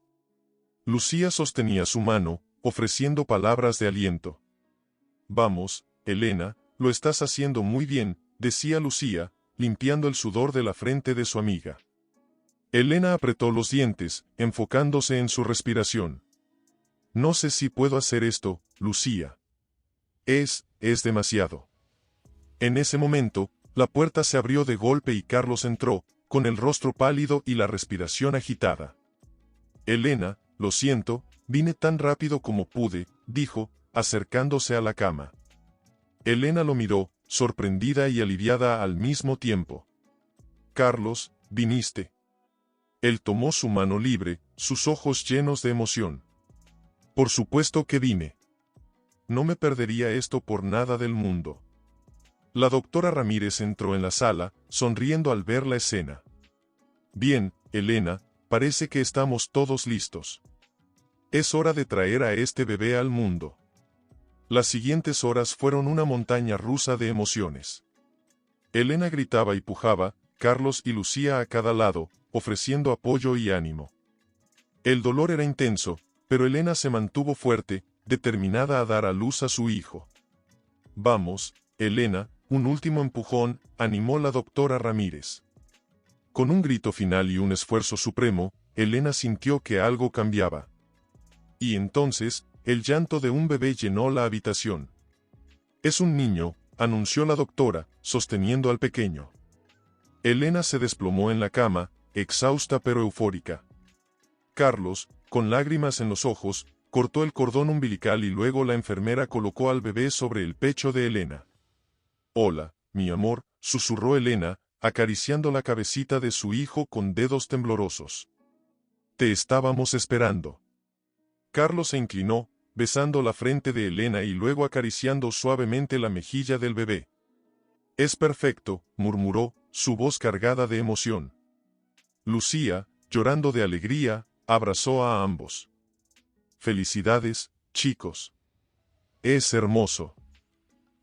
Lucía sostenía su mano, ofreciendo palabras de aliento. «Vamos, Elena, lo estás haciendo muy bien», decía Lucía, limpiando el sudor de la frente de su amiga. Elena apretó los dientes, enfocándose en su respiración. «No sé si puedo hacer esto, Lucía. Es demasiado». En ese momento, la puerta se abrió de golpe y Carlos entró, con el rostro pálido y la respiración agitada. «Elena, lo siento, vine tan rápido como pude», dijo, acercándose a la cama. Elena lo miró, sorprendida y aliviada al mismo tiempo. «Carlos, viniste». Él tomó su mano libre, sus ojos llenos de emoción. «Por supuesto que vine. No me perdería esto por nada del mundo». La doctora Ramírez entró en la sala, sonriendo al ver la escena. «Bien, Elena, parece que estamos todos listos. Es hora de traer a este bebé al mundo». Las siguientes horas fueron una montaña rusa de emociones. Elena gritaba y pujaba, Carlos y Lucía a cada lado, ofreciendo apoyo y ánimo. El dolor era intenso, pero Elena se mantuvo fuerte, determinada a dar a luz a su hijo. «Vamos, Elena», un último empujón, animó la doctora Ramírez. Con un grito final y un esfuerzo supremo, Elena sintió que algo cambiaba. Y entonces, el llanto de un bebé llenó la habitación. «Es un niño», anunció la doctora, sosteniendo al pequeño. Elena se desplomó en la cama, exhausta pero eufórica. Carlos, con lágrimas en los ojos, cortó el cordón umbilical y luego la enfermera colocó al bebé sobre el pecho de Elena. «Hola, mi amor», susurró Elena, acariciando la cabecita de su hijo con dedos temblorosos. «Te estábamos esperando». Carlos se inclinó, besando la frente de Elena y luego acariciando suavemente la mejilla del bebé. «Es perfecto», murmuró, su voz cargada de emoción. Lucía, llorando de alegría, abrazó a ambos. «Felicidades, chicos. Es hermoso».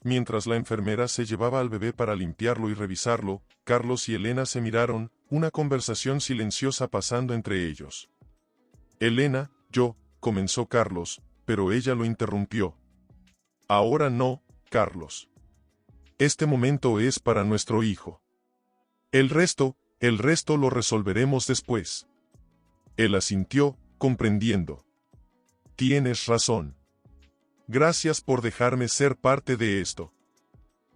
Mientras la enfermera se llevaba al bebé para limpiarlo y revisarlo, Carlos y Elena se miraron, una conversación silenciosa pasando entre ellos. «Elena, comenzó Carlos, pero ella lo interrumpió. «Ahora no, Carlos. Este momento es para nuestro hijo. El resto lo resolveremos después». Él asintió, comprendiendo. «Tienes razón. Gracias por dejarme ser parte de esto».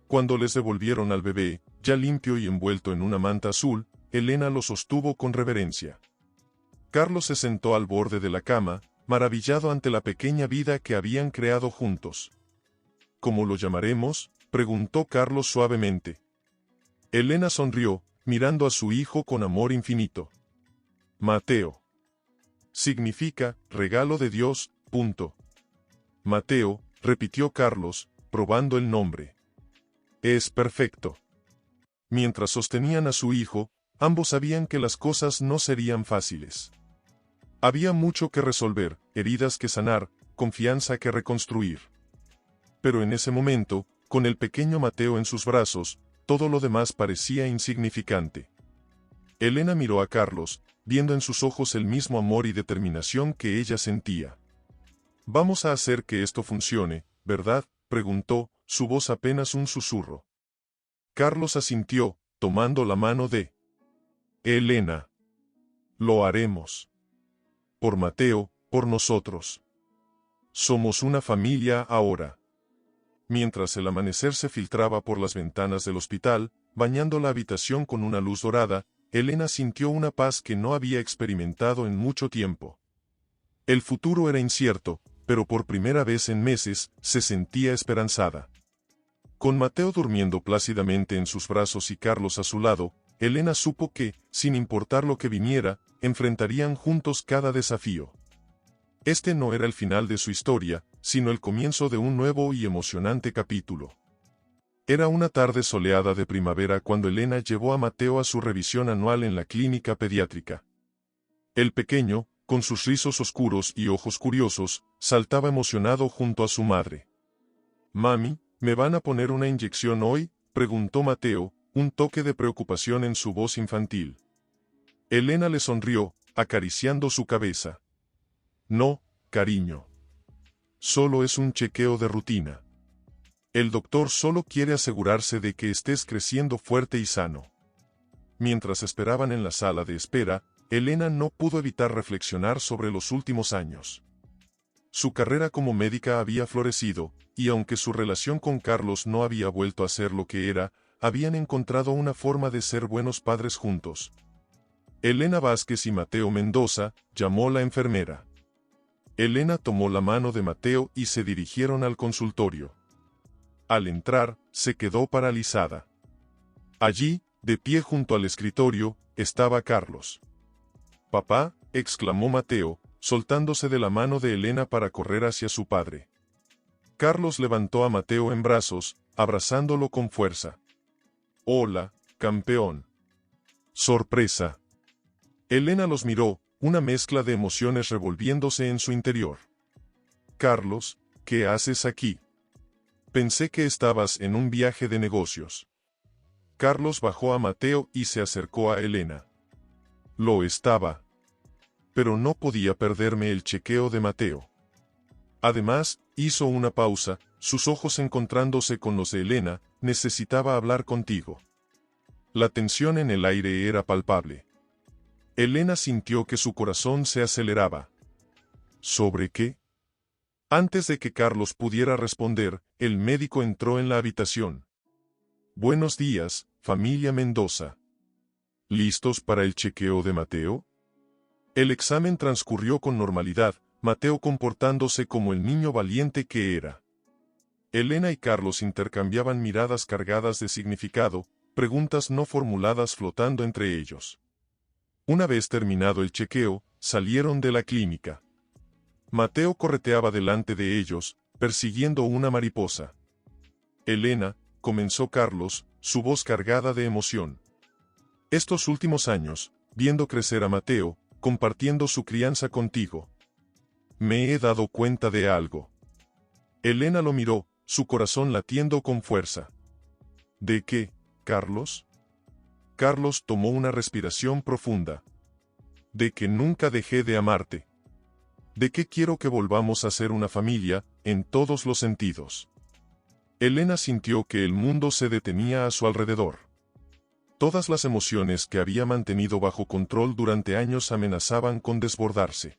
Cuando les devolvieron al bebé, ya limpio y envuelto en una manta azul, Elena lo sostuvo con reverencia. Carlos se sentó al borde de la cama, maravillado ante la pequeña vida que habían creado juntos. «¿Cómo lo llamaremos?», preguntó Carlos suavemente. Elena sonrió, mirando a su hijo con amor infinito. «Mateo. Significa, regalo de Dios, punto». «Mateo», repitió Carlos, probando el nombre. «Es perfecto». Mientras sostenían a su hijo, ambos sabían que las cosas no serían fáciles. Había mucho que resolver, heridas que sanar, confianza que reconstruir. Pero en ese momento, con el pequeño Mateo en sus brazos, todo lo demás parecía insignificante. Elena miró a Carlos, viendo en sus ojos el mismo amor y determinación que ella sentía. «Vamos a hacer que esto funcione, ¿verdad?», preguntó, su voz apenas un susurro. Carlos asintió, tomando la mano de Elena. «Lo haremos. Por Mateo, por nosotros. Somos una familia ahora». Mientras el amanecer se filtraba por las ventanas del hospital, bañando la habitación con una luz dorada, Elena sintió una paz que no había experimentado en mucho tiempo. El futuro era incierto, pero por primera vez en meses, se sentía esperanzada. Con Mateo durmiendo plácidamente en sus brazos y Carlos a su lado, Elena supo que, sin importar lo que viniera, enfrentarían juntos cada desafío. Este no era el final de su historia, sino el comienzo de un nuevo y emocionante capítulo. Era una tarde soleada de primavera cuando Elena llevó a Mateo a su revisión anual en la clínica pediátrica. El pequeño, con sus rizos oscuros y ojos curiosos, saltaba emocionado junto a su madre. «Mami, ¿me van a poner una inyección hoy?», preguntó Mateo, un toque de preocupación en su voz infantil. Elena le sonrió, acariciando su cabeza. «No, cariño. Solo es un chequeo de rutina. El doctor solo quiere asegurarse de que estés creciendo fuerte y sano». Mientras esperaban en la sala de espera, Elena no pudo evitar reflexionar sobre los últimos años. Su carrera como médica había florecido, y aunque su relación con Carlos no había vuelto a ser lo que era, habían encontrado una forma de ser buenos padres juntos. Elena Vázquez y Mateo Mendoza, llamó la enfermera. Elena tomó la mano de Mateo y se dirigieron al consultorio. Al entrar, se quedó paralizada. Allí, de pie junto al escritorio, estaba Carlos. «Papá», exclamó Mateo, soltándose de la mano de Elena para correr hacia su padre. Carlos levantó a Mateo en brazos, abrazándolo con fuerza. «Hola, campeón». «Sorpresa». Elena los miró, una mezcla de emociones revolviéndose en su interior. «Carlos, ¿qué haces aquí? Pensé que estabas en un viaje de negocios». Carlos bajó a Mateo y se acercó a Elena. «Lo estaba. Pero no podía perderme el chequeo de Mateo». Además, hizo una pausa, sus ojos encontrándose con los de Elena. «Necesitaba hablar contigo». La tensión en el aire era palpable. Elena sintió que su corazón se aceleraba. ¿Sobre qué? Antes de que Carlos pudiera responder, el médico entró en la habitación. «Buenos días, familia Mendoza. ¿Listos para el chequeo de Mateo?». El examen transcurrió con normalidad, Mateo comportándose como el niño valiente que era. Elena y Carlos intercambiaban miradas cargadas de significado, preguntas no formuladas flotando entre ellos. Una vez terminado el chequeo, salieron de la clínica. Mateo correteaba delante de ellos, persiguiendo una mariposa. «Elena», comenzó Carlos, su voz cargada de emoción. «Estos últimos años, viendo crecer a Mateo, compartiendo su crianza contigo, me he dado cuenta de algo». Elena lo miró, su corazón latiendo con fuerza. «¿De qué, Carlos?». Carlos tomó una respiración profunda. «De que nunca dejé de amarte. De que quiero que volvamos a ser una familia, en todos los sentidos». Elena sintió que el mundo se detenía a su alrededor. Todas las emociones que había mantenido bajo control durante años amenazaban con desbordarse.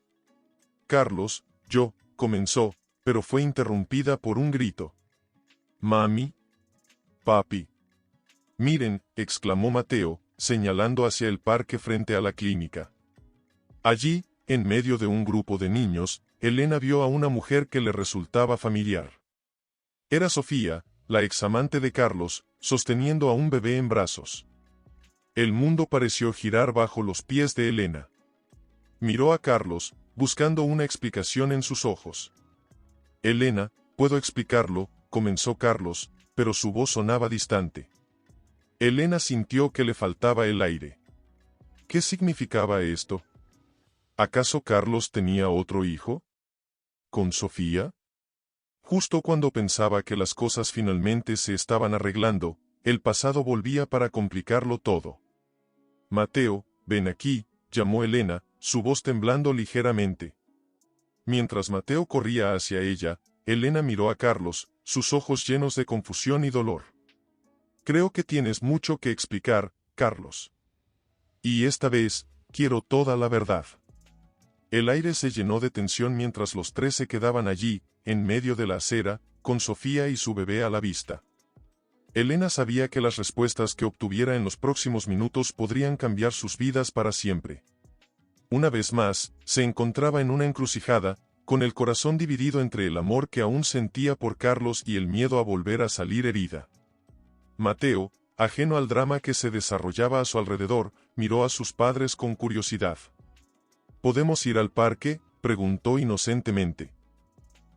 «Carlos, yo», comenzó, pero fue interrumpida por un grito. «Mami. Papi». «Miren», exclamó Mateo, señalando hacia el parque frente a la clínica. Allí, en medio de un grupo de niños, Elena vio a una mujer que le resultaba familiar. Era Sofía, la examante de Carlos, sosteniendo a un bebé en brazos. El mundo pareció girar bajo los pies de Elena. Miró a Carlos, buscando una explicación en sus ojos. «Elena, puedo explicarlo», comenzó Carlos, pero su voz sonaba distante. Elena sintió que le faltaba el aire. ¿Qué significaba esto? ¿Acaso Carlos tenía otro hijo? ¿Con Sofía? Justo cuando pensaba que las cosas finalmente se estaban arreglando, el pasado volvía para complicarlo todo. «Mateo, ven aquí», llamó Elena, su voz temblando ligeramente. Mientras Mateo corría hacia ella, Elena miró a Carlos, sus ojos llenos de confusión y dolor. «Creo que tienes mucho que explicar, Carlos. Y esta vez, quiero toda la verdad». El aire se llenó de tensión mientras los tres se quedaban allí, en medio de la acera, con Sofía y su bebé a la vista. Elena sabía que las respuestas que obtuviera en los próximos minutos podrían cambiar sus vidas para siempre. Una vez más, se encontraba en una encrucijada, con el corazón dividido entre el amor que aún sentía por Carlos y el miedo a volver a salir herida. Mateo, ajeno al drama que se desarrollaba a su alrededor, miró a sus padres con curiosidad. ¿Podemos ir al parque?, preguntó inocentemente.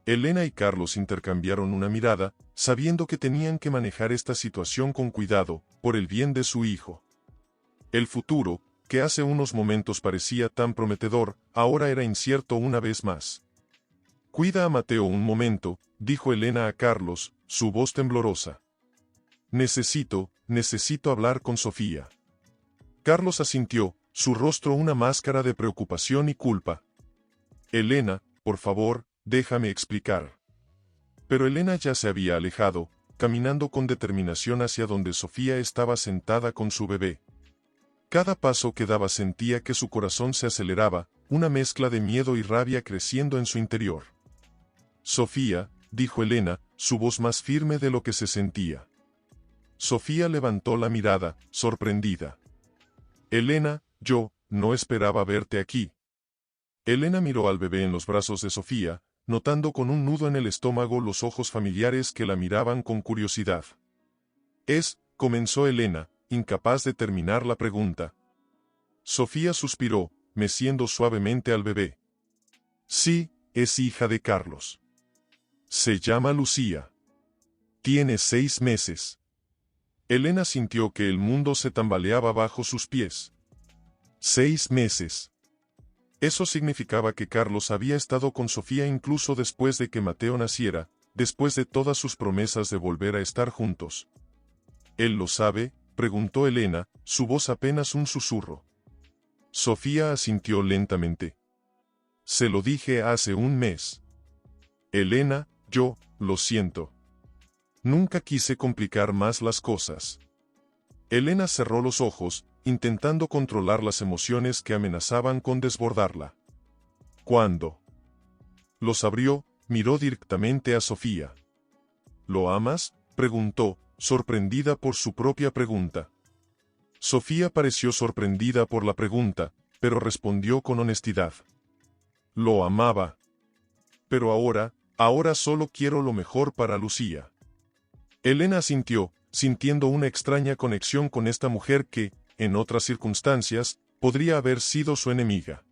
Elena y Carlos intercambiaron una mirada, sabiendo que tenían que manejar esta situación con cuidado, por el bien de su hijo. El futuro, que hace unos momentos parecía tan prometedor, ahora era incierto una vez más. «Cuida a Mateo un momento», dijo Elena a Carlos, su voz temblorosa. Necesito hablar con Sofía». Carlos asintió, su rostro una máscara de preocupación y culpa. «Elena, por favor, déjame explicar». Pero Elena ya se había alejado, caminando con determinación hacia donde Sofía estaba sentada con su bebé. Cada paso que daba sentía que su corazón se aceleraba, una mezcla de miedo y rabia creciendo en su interior. «Sofía», dijo Elena, su voz más firme de lo que se sentía. Sofía levantó la mirada, sorprendida. «Elena, yo no esperaba verte aquí». Elena miró al bebé en los brazos de Sofía, notando con un nudo en el estómago los ojos familiares que la miraban con curiosidad. Comenzó Elena, incapaz de terminar la pregunta. Sofía suspiró, meciendo suavemente al bebé. «Sí, es hija de Carlos. Se llama Lucía. Tiene 6 meses». Elena sintió que el mundo se tambaleaba bajo sus pies. 6 meses. Eso significaba que Carlos había estado con Sofía incluso después de que Mateo naciera, después de todas sus promesas de volver a estar juntos. «¿Él lo sabe?», preguntó Elena, su voz apenas un susurro. Sofía asintió lentamente. «Se lo dije hace 1 mes». «Elena, yo lo siento. Nunca quise complicar más las cosas». Elena cerró los ojos, intentando controlar las emociones que amenazaban con desbordarla. Cuando los abrió, miró directamente a Sofía. «¿Lo amas?», preguntó, sorprendida por su propia pregunta. Sofía pareció sorprendida por la pregunta, pero respondió con honestidad. «Lo amaba. Pero ahora solo quiero lo mejor para Lucía». Elena asintió, sintiendo una extraña conexión con esta mujer que, en otras circunstancias, podría haber sido su enemiga.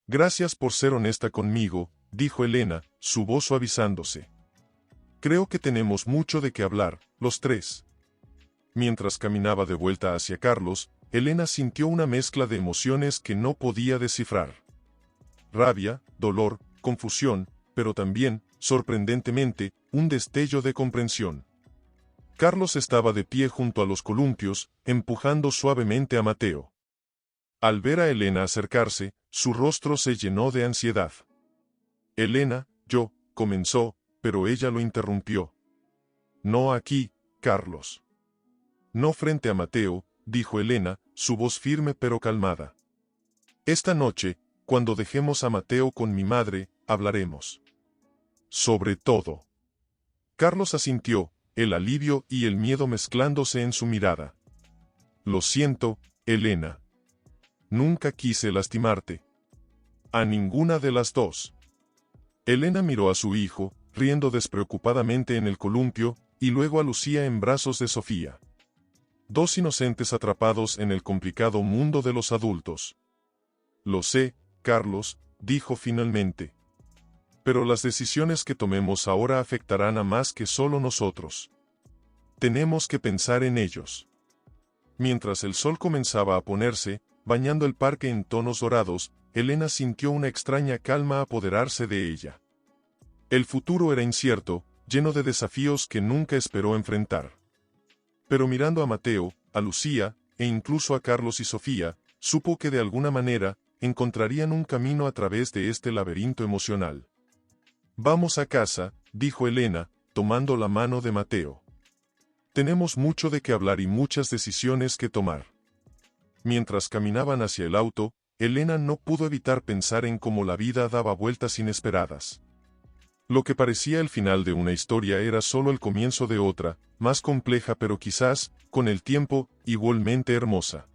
«Gracias por ser honesta conmigo», dijo Elena, su voz suavizándose. «Creo que tenemos mucho de qué hablar, los tres». Mientras caminaba de vuelta hacia Carlos, Elena sintió una mezcla de emociones que no podía descifrar. Rabia, dolor, confusión, pero también, sorprendentemente, un destello de comprensión. Carlos estaba de pie junto a los columpios, empujando suavemente a Mateo. Al ver a Elena acercarse, su rostro se llenó de ansiedad. «Elena, yo», comenzó, pero ella lo interrumpió. «No aquí, Carlos». «No frente a Mateo», dijo Elena, su voz firme pero calmada. «Esta noche, cuando dejemos a Mateo con mi madre, hablaremos. Sobre todo». Carlos asintió, el alivio y el miedo mezclándose en su mirada. «Lo siento, Elena. Nunca quise lastimarte. A ninguna de las dos». Elena miró a su hijo, riendo despreocupadamente en el columpio, y luego a Lucía en brazos de Sofía. Dos inocentes atrapados en el complicado mundo de los adultos. «Lo sé, Carlos», dijo finalmente. «Pero las decisiones que tomemos ahora afectarán a más que solo nosotros. Tenemos que pensar en ellos». Mientras el sol comenzaba a ponerse, bañando el parque en tonos dorados, Elena sintió una extraña calma apoderarse de ella. El futuro era incierto, lleno de desafíos que nunca esperó enfrentar. Pero mirando a Mateo, a Lucía, e incluso a Carlos y Sofía, supo que de alguna manera, encontrarían un camino a través de este laberinto emocional. «Vamos a casa», dijo Elena, tomando la mano de Mateo. «Tenemos mucho de qué hablar y muchas decisiones que tomar». Mientras caminaban hacia el auto, Elena no pudo evitar pensar en cómo la vida daba vueltas inesperadas. Lo que parecía el final de una historia era solo el comienzo de otra, más compleja pero quizás, con el tiempo, igualmente hermosa.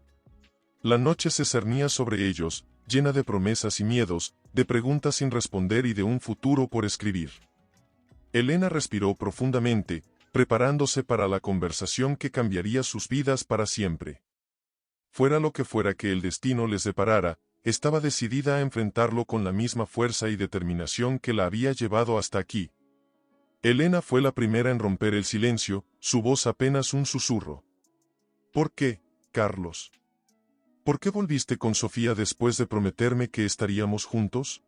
La noche se cernía sobre ellos, llena de promesas y miedos, de preguntas sin responder y de un futuro por escribir. Elena respiró profundamente, preparándose para la conversación que cambiaría sus vidas para siempre. Fuera lo que fuera que el destino les deparara, estaba decidida a enfrentarlo con la misma fuerza y determinación que la había llevado hasta aquí. Elena fue la primera en romper el silencio, su voz apenas un susurro. ¿Por qué, Carlos? ¿Por qué volviste con Sofía después de prometerme que estaríamos juntos?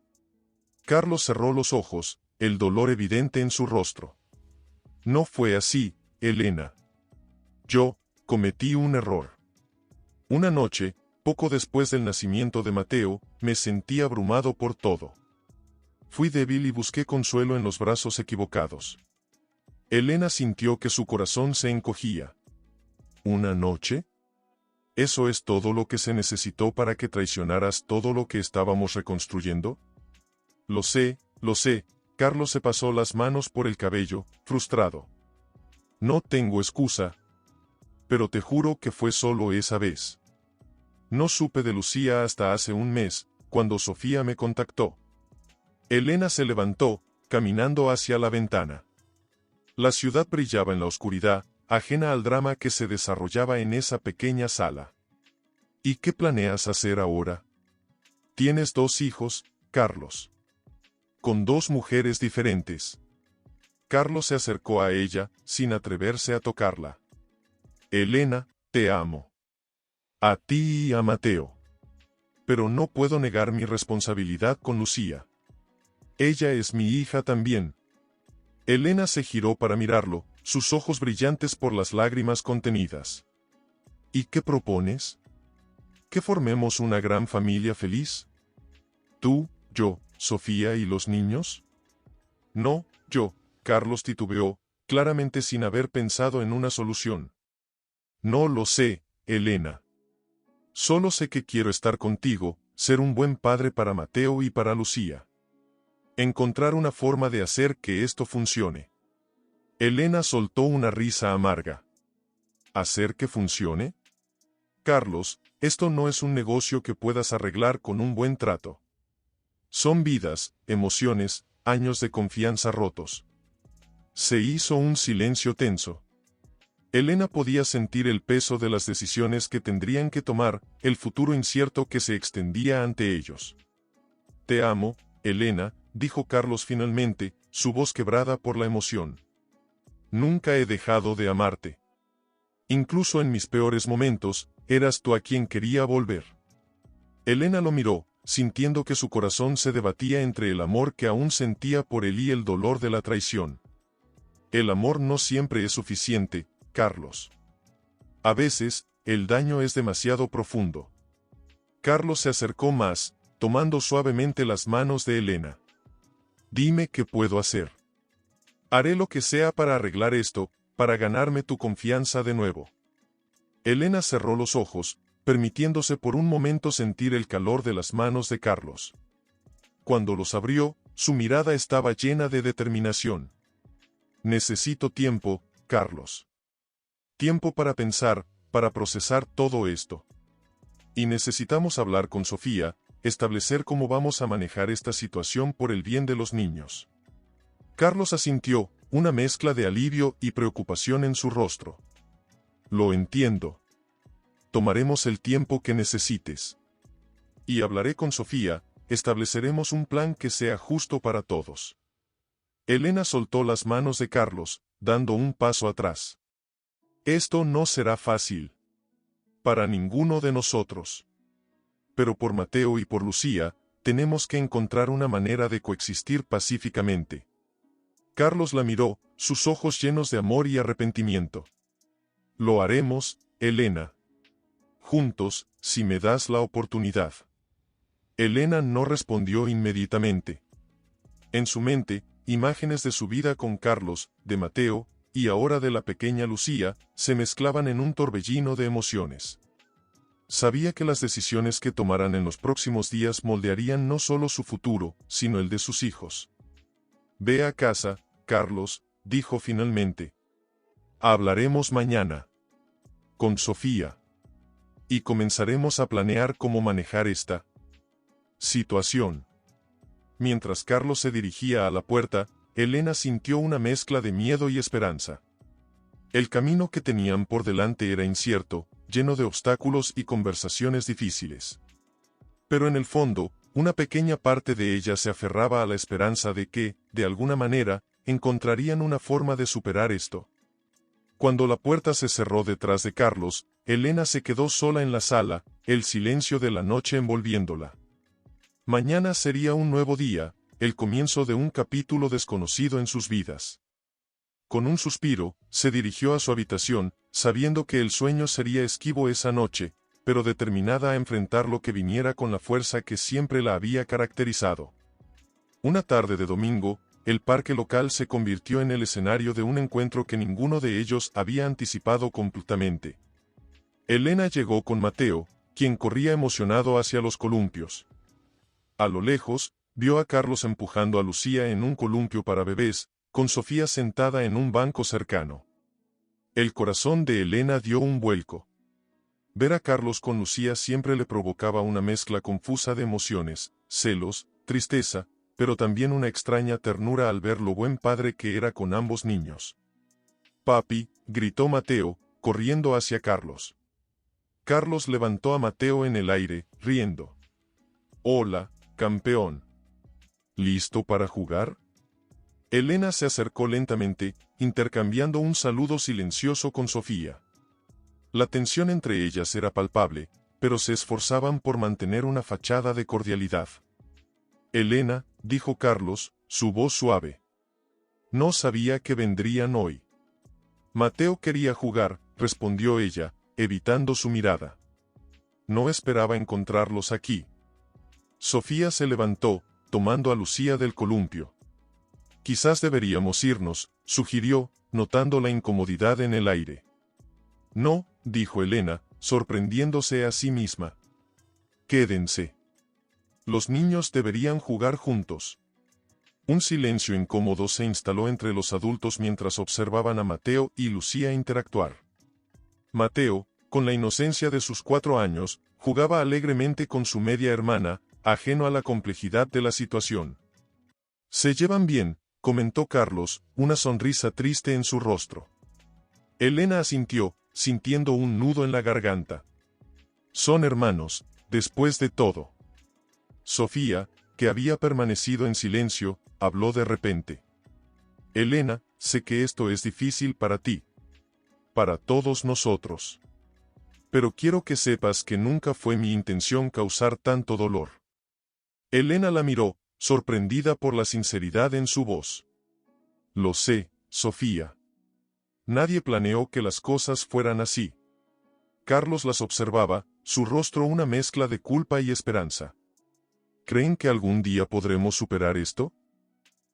Carlos cerró los ojos, el dolor evidente en su rostro. No fue así, Elena. Yo cometí un error. Una noche, poco después del nacimiento de Mateo, me sentí abrumado por todo. Fui débil y busqué consuelo en los brazos equivocados. Elena sintió que su corazón se encogía. ¿Una noche? ¿Eso es todo lo que se necesitó para que traicionaras todo lo que estábamos reconstruyendo? Lo sé, Carlos se pasó las manos por el cabello, frustrado. No tengo excusa. Pero te juro que fue solo esa vez. No supe de Lucía hasta hace un mes, cuando Sofía me contactó. Elena se levantó, caminando hacia la ventana. La ciudad brillaba en la oscuridad, ajena al drama que se desarrollaba en esa pequeña sala. ¿Y qué planeas hacer ahora? Tienes 2 hijos, Carlos. Con 2 mujeres diferentes. Carlos se acercó a ella, sin atreverse a tocarla. Elena, te amo. A ti y a Mateo. Pero no puedo negar mi responsabilidad con Lucía. Ella es mi hija también. Elena se giró para mirarlo, sus ojos brillantes por las lágrimas contenidas. ¿Y qué propones? ¿Que formemos una gran familia feliz? ¿Tú, yo, Sofía y los niños? No, yo, Carlos titubeó, claramente sin haber pensado en una solución. No lo sé, Elena. Solo sé que quiero estar contigo, ser un buen padre para Mateo y para Lucía. Encontrar una forma de hacer que esto funcione. Elena soltó una risa amarga. ¿Hacer que funcione? Carlos, esto no es un negocio que puedas arreglar con un buen trato. Son vidas, emociones, años de confianza rotos. Se hizo un silencio tenso. Elena podía sentir el peso de las decisiones que tendrían que tomar, el futuro incierto que se extendía ante ellos. Te amo, Elena, dijo Carlos finalmente, su voz quebrada por la emoción. Nunca he dejado de amarte. Incluso en mis peores momentos, eras tú a quien quería volver. Elena lo miró, sintiendo que su corazón se debatía entre el amor que aún sentía por él y el dolor de la traición. El amor no siempre es suficiente, Carlos. A veces, el daño es demasiado profundo. Carlos se acercó más, tomando suavemente las manos de Elena. Dime qué puedo hacer. Haré lo que sea para arreglar esto, para ganarme tu confianza de nuevo. Elena cerró los ojos, permitiéndose por un momento sentir el calor de las manos de Carlos. Cuando los abrió, su mirada estaba llena de determinación. Necesito tiempo, Carlos. Tiempo para pensar, para procesar todo esto. Y necesitamos hablar con Sofía, establecer cómo vamos a manejar esta situación por el bien de los niños. Carlos asintió, una mezcla de alivio y preocupación en su rostro. Lo entiendo. Tomaremos el tiempo que necesites. Y hablaré con Sofía, estableceremos un plan que sea justo para todos. Elena soltó las manos de Carlos, dando un paso atrás. Esto no será fácil. Para ninguno de nosotros. Pero por Mateo y por Lucía, tenemos que encontrar una manera de coexistir pacíficamente. Carlos la miró, sus ojos llenos de amor y arrepentimiento. Lo haremos, Elena. Juntos, si me das la oportunidad. Elena no respondió inmediatamente. En su mente, imágenes de su vida con Carlos, de Mateo, y ahora de la pequeña Lucía, se mezclaban en un torbellino de emociones. Sabía que las decisiones que tomaran en los próximos días moldearían no solo su futuro, sino el de sus hijos. Ve a casa, Carlos, dijo finalmente. Hablaremos mañana. Con Sofía. Y comenzaremos a planear cómo manejar esta situación. Mientras Carlos se dirigía a la puerta, Elena sintió una mezcla de miedo y esperanza. El camino que tenían por delante era incierto, lleno de obstáculos y conversaciones difíciles. Pero en el fondo, una pequeña parte de ella se aferraba a la esperanza de que, de alguna manera, encontrarían una forma de superar esto. Cuando la puerta se cerró detrás de Carlos, Elena se quedó sola en la sala, el silencio de la noche envolviéndola. Mañana sería un nuevo día, el comienzo de un capítulo desconocido en sus vidas. Con un suspiro, se dirigió a su habitación, sabiendo que el sueño sería esquivo esa noche, pero determinada a enfrentar lo que viniera con la fuerza que siempre la había caracterizado. Una tarde de domingo, el parque local se convirtió en el escenario de un encuentro que ninguno de ellos había anticipado completamente. Elena llegó con Mateo, quien corría emocionado hacia los columpios. A lo lejos, vio a Carlos empujando a Lucía en un columpio para bebés, con Sofía sentada en un banco cercano. El corazón de Elena dio un vuelco. Ver a Carlos con Lucía siempre le provocaba una mezcla confusa de emociones, celos, tristeza, pero también una extraña ternura al ver lo buen padre que era con ambos niños. «Papi», gritó Mateo, corriendo hacia Carlos. Carlos levantó a Mateo en el aire, riendo. «Hola, campeón. ¿Listo para jugar?» Elena se acercó lentamente, intercambiando un saludo silencioso con Sofía. La tensión entre ellas era palpable, pero se esforzaban por mantener una fachada de cordialidad. «Elena», dijo Carlos, su voz suave. «No sabía que vendrían hoy». «Mateo quería jugar», respondió ella, evitando su mirada. «No esperaba encontrarlos aquí». Sofía se levantó, tomando a Lucía del columpio. «Quizás deberíamos irnos», sugirió, notando la incomodidad en el aire. «No», dijo Elena, sorprendiéndose a sí misma. «Quédense. Los niños deberían jugar juntos». Un silencio incómodo se instaló entre los adultos mientras observaban a Mateo y Lucía interactuar. Mateo, con la inocencia de sus 4 años, jugaba alegremente con su media hermana, ajeno a la complejidad de la situación. «Se llevan bien», comentó Carlos, una sonrisa triste en su rostro. Elena asintió, sintiendo un nudo en la garganta. «Son hermanos, después de todo». Sofía, que había permanecido en silencio, habló de repente. «Elena, sé que esto es difícil para ti. Para todos nosotros. Pero quiero que sepas que nunca fue mi intención causar tanto dolor». Elena la miró, sorprendida por la sinceridad en su voz. «Lo sé, Sofía. Nadie planeó que las cosas fueran así». Carlos las observaba, su rostro una mezcla de culpa y esperanza. «¿Creen que algún día podremos superar esto?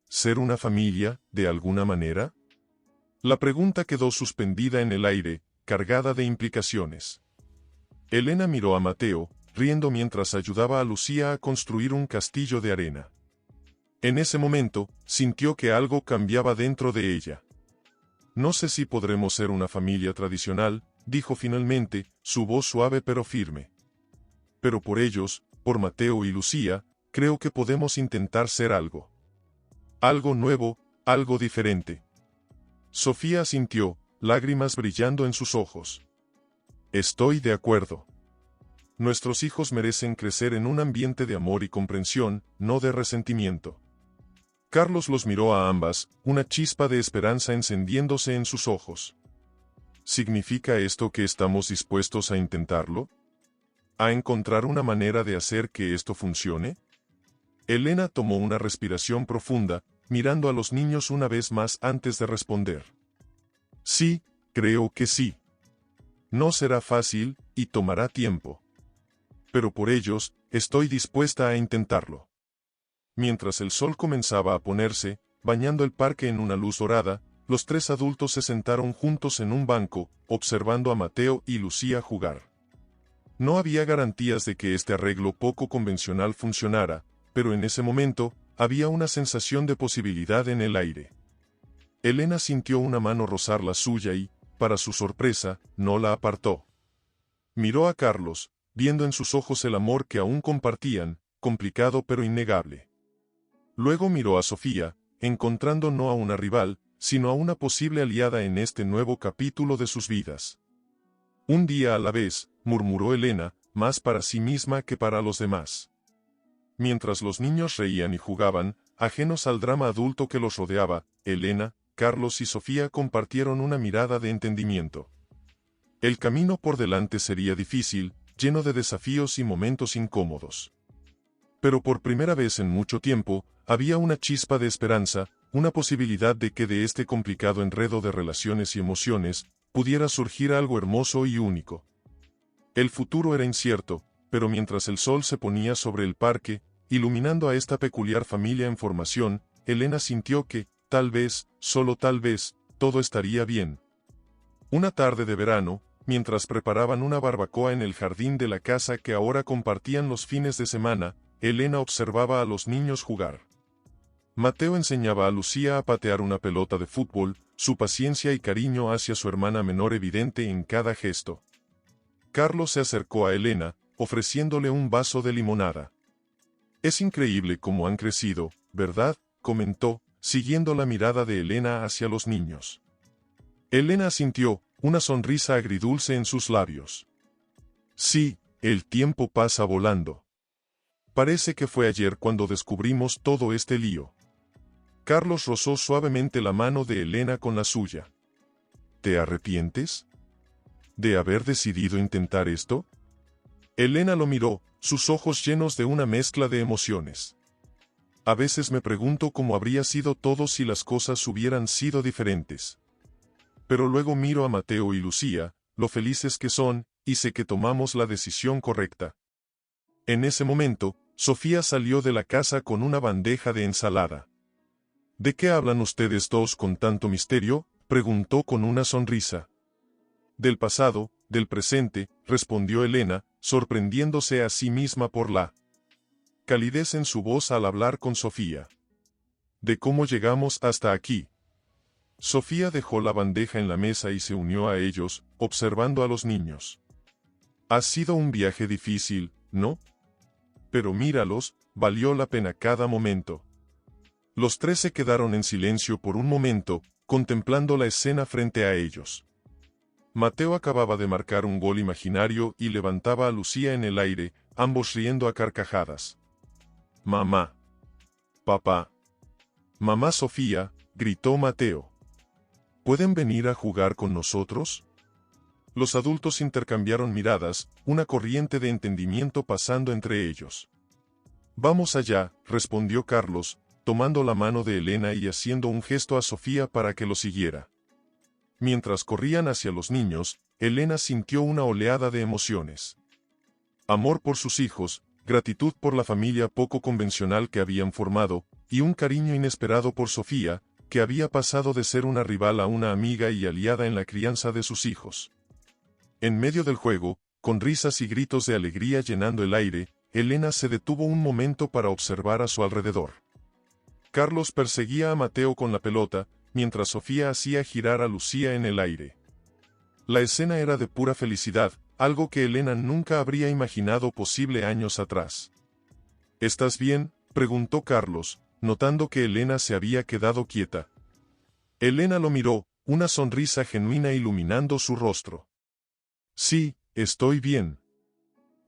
¿Ser una familia, de alguna manera?» La pregunta quedó suspendida en el aire, cargada de implicaciones. Elena miró a Mateo, riendo mientras ayudaba a Lucía a construir un castillo de arena. En ese momento, sintió que algo cambiaba dentro de ella. «No sé si podremos ser una familia tradicional», dijo finalmente, su voz suave pero firme. «Pero por ellos, por Mateo y Lucía, creo que podemos intentar ser algo. Algo nuevo, algo diferente». Sofía asintió, lágrimas brillando en sus ojos. «Estoy de acuerdo. Nuestros hijos merecen crecer en un ambiente de amor y comprensión, no de resentimiento». Carlos los miró a ambas, una chispa de esperanza encendiéndose en sus ojos. ¿Significa esto que estamos dispuestos a intentarlo? ¿A encontrar una manera de hacer que esto funcione? Elena tomó una respiración profunda, mirando a los niños una vez más antes de responder. «Sí, creo que sí. No será fácil, y tomará tiempo. Pero por ellos, estoy dispuesta a intentarlo». Mientras el sol comenzaba a ponerse, bañando el parque en una luz dorada, los 3 adultos se sentaron juntos en un banco, observando a Mateo y Lucía jugar. No había garantías de que este arreglo poco convencional funcionara, pero en ese momento, había una sensación de posibilidad en el aire. Elena sintió una mano rozar la suya y, para su sorpresa, no la apartó. Miró a Carlos, viendo en sus ojos el amor que aún compartían, complicado pero innegable. Luego miró a Sofía, encontrando no a una rival, sino a una posible aliada en este nuevo capítulo de sus vidas. Un día a la vez, murmuró Elena, más para sí misma que para los demás. Mientras los niños reían y jugaban, ajenos al drama adulto que los rodeaba, Elena, Carlos y Sofía compartieron una mirada de entendimiento. El camino por delante sería difícil, lleno de desafíos y momentos incómodos. Pero por primera vez en mucho tiempo, había una chispa de esperanza, una posibilidad de que de este complicado enredo de relaciones y emociones, pudiera surgir algo hermoso y único. El futuro era incierto, pero mientras el sol se ponía sobre el parque, iluminando a esta peculiar familia en formación, Elena sintió que, tal vez, solo tal vez, todo estaría bien. Una tarde de verano, mientras preparaban una barbacoa en el jardín de la casa que ahora compartían los fines de semana, Elena observaba a los niños jugar. Mateo enseñaba a Lucía a patear una pelota de fútbol, su paciencia y cariño hacia su hermana menor evidente en cada gesto. Carlos se acercó a Elena, ofreciéndole un vaso de limonada. Es increíble cómo han crecido, ¿verdad?, comentó, siguiendo la mirada de Elena hacia los niños. Elena sintió una sonrisa agridulce en sus labios. Sí, el tiempo pasa volando. Parece que fue ayer cuando descubrimos todo este lío. Carlos rozó suavemente la mano de Elena con la suya. ¿Te arrepientes de haber decidido intentar esto? Elena lo miró, sus ojos llenos de una mezcla de emociones. A veces me pregunto cómo habría sido todo si las cosas hubieran sido diferentes. Pero luego miro a Mateo y Lucía, lo felices que son, y sé que tomamos la decisión correcta. En ese momento, Sofía salió de la casa con una bandeja de ensalada. ¿De qué hablan ustedes dos con tanto misterio?, preguntó con una sonrisa. Del pasado, del presente, respondió Elena, sorprendiéndose a sí misma por la calidez en su voz al hablar con Sofía. ¿De cómo llegamos hasta aquí? Sofía dejó la bandeja en la mesa y se unió a ellos, observando a los niños. Ha sido un viaje difícil, ¿no? Pero míralos, valió la pena cada momento. Los tres se quedaron en silencio por un momento, contemplando la escena frente a ellos. Mateo acababa de marcar un gol imaginario y levantaba a Lucía en el aire, ambos riendo a carcajadas. «Mamá. Papá. Mamá Sofía», gritó Mateo. ¿Pueden venir a jugar con nosotros? Los adultos intercambiaron miradas, una corriente de entendimiento pasando entre ellos. «Vamos allá», respondió Carlos, tomando la mano de Elena y haciendo un gesto a Sofía para que lo siguiera. Mientras corrían hacia los niños, Elena sintió una oleada de emociones. Amor por sus hijos, gratitud por la familia poco convencional que habían formado, y un cariño inesperado por Sofía, que había pasado de ser una rival a una amiga y aliada en la crianza de sus hijos. En medio del juego, con risas y gritos de alegría llenando el aire, Elena se detuvo un momento para observar a su alrededor. Carlos perseguía a Mateo con la pelota, mientras Sofía hacía girar a Lucía en el aire. La escena era de pura felicidad, algo que Elena nunca habría imaginado posible años atrás. ¿Estás bien?, preguntó Carlos, notando que Elena se había quedado quieta. Elena lo miró, una sonrisa genuina iluminando su rostro. Sí, estoy bien.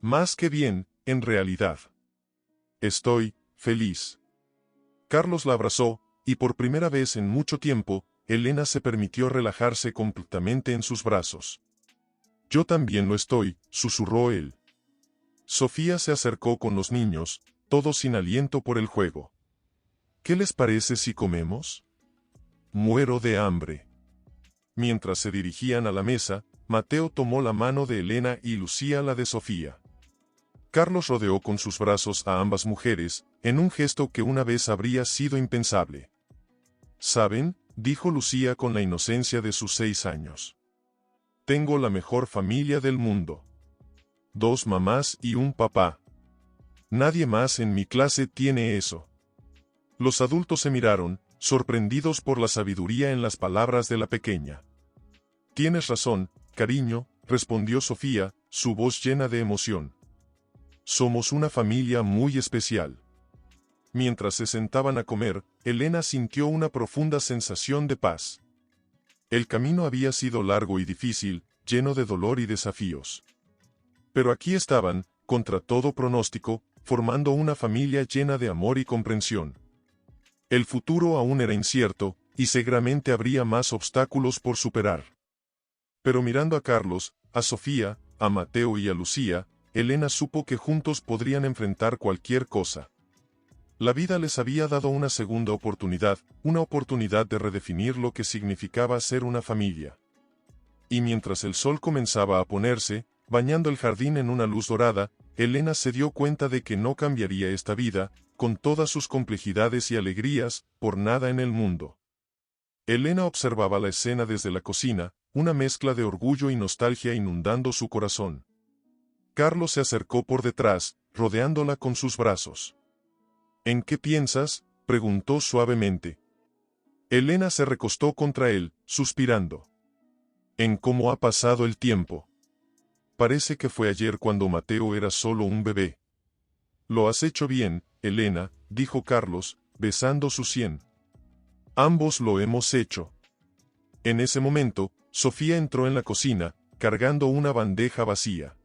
Más que bien, en realidad. Estoy feliz. Carlos la abrazó, y por primera vez en mucho tiempo, Elena se permitió relajarse completamente en sus brazos. Yo también lo estoy, susurró él. Sofía se acercó con los niños, todos sin aliento por el juego. ¿Qué les parece si comemos? Muero de hambre. Mientras se dirigían a la mesa, Mateo tomó la mano de Elena y Lucía la de Sofía. Carlos rodeó con sus brazos a ambas mujeres, en un gesto que una vez habría sido impensable. ¿Saben?, dijo Lucía con la inocencia de sus 6 años. Tengo la mejor familia del mundo. 2 mamás y un papá. Nadie más en mi clase tiene eso. Los adultos se miraron, sorprendidos por la sabiduría en las palabras de la pequeña. Tienes razón, cariño, respondió Sofía, su voz llena de emoción. somos una familia muy especial. Mientras se sentaban a comer, Elena sintió una profunda sensación de paz. El camino había sido largo y difícil, lleno de dolor y desafíos. Pero aquí estaban, contra todo pronóstico, formando una familia llena de amor y comprensión. El futuro aún era incierto, y seguramente habría más obstáculos por superar. Pero mirando a Carlos, a Sofía, a Mateo y a Lucía, Elena supo que juntos podrían enfrentar cualquier cosa. La vida les había dado una segunda oportunidad, una oportunidad de redefinir lo que significaba ser una familia. Y mientras el sol comenzaba a ponerse, bañando el jardín en una luz dorada, Elena se dio cuenta de que no cambiaría esta vida, con todas sus complejidades y alegrías, por nada en el mundo. Elena observaba la escena desde la cocina, una mezcla de orgullo y nostalgia inundando su corazón. Carlos se acercó por detrás, rodeándola con sus brazos. ¿En qué piensas?, preguntó suavemente. Elena se recostó contra él, suspirando. En cómo ha pasado el tiempo. Parece que fue ayer cuando Mateo era solo un bebé. Lo has hecho bien, Elena, dijo Carlos, besando su sien. Ambos lo hemos hecho. En ese momento, Sofía entró en la cocina, cargando una bandeja vacía.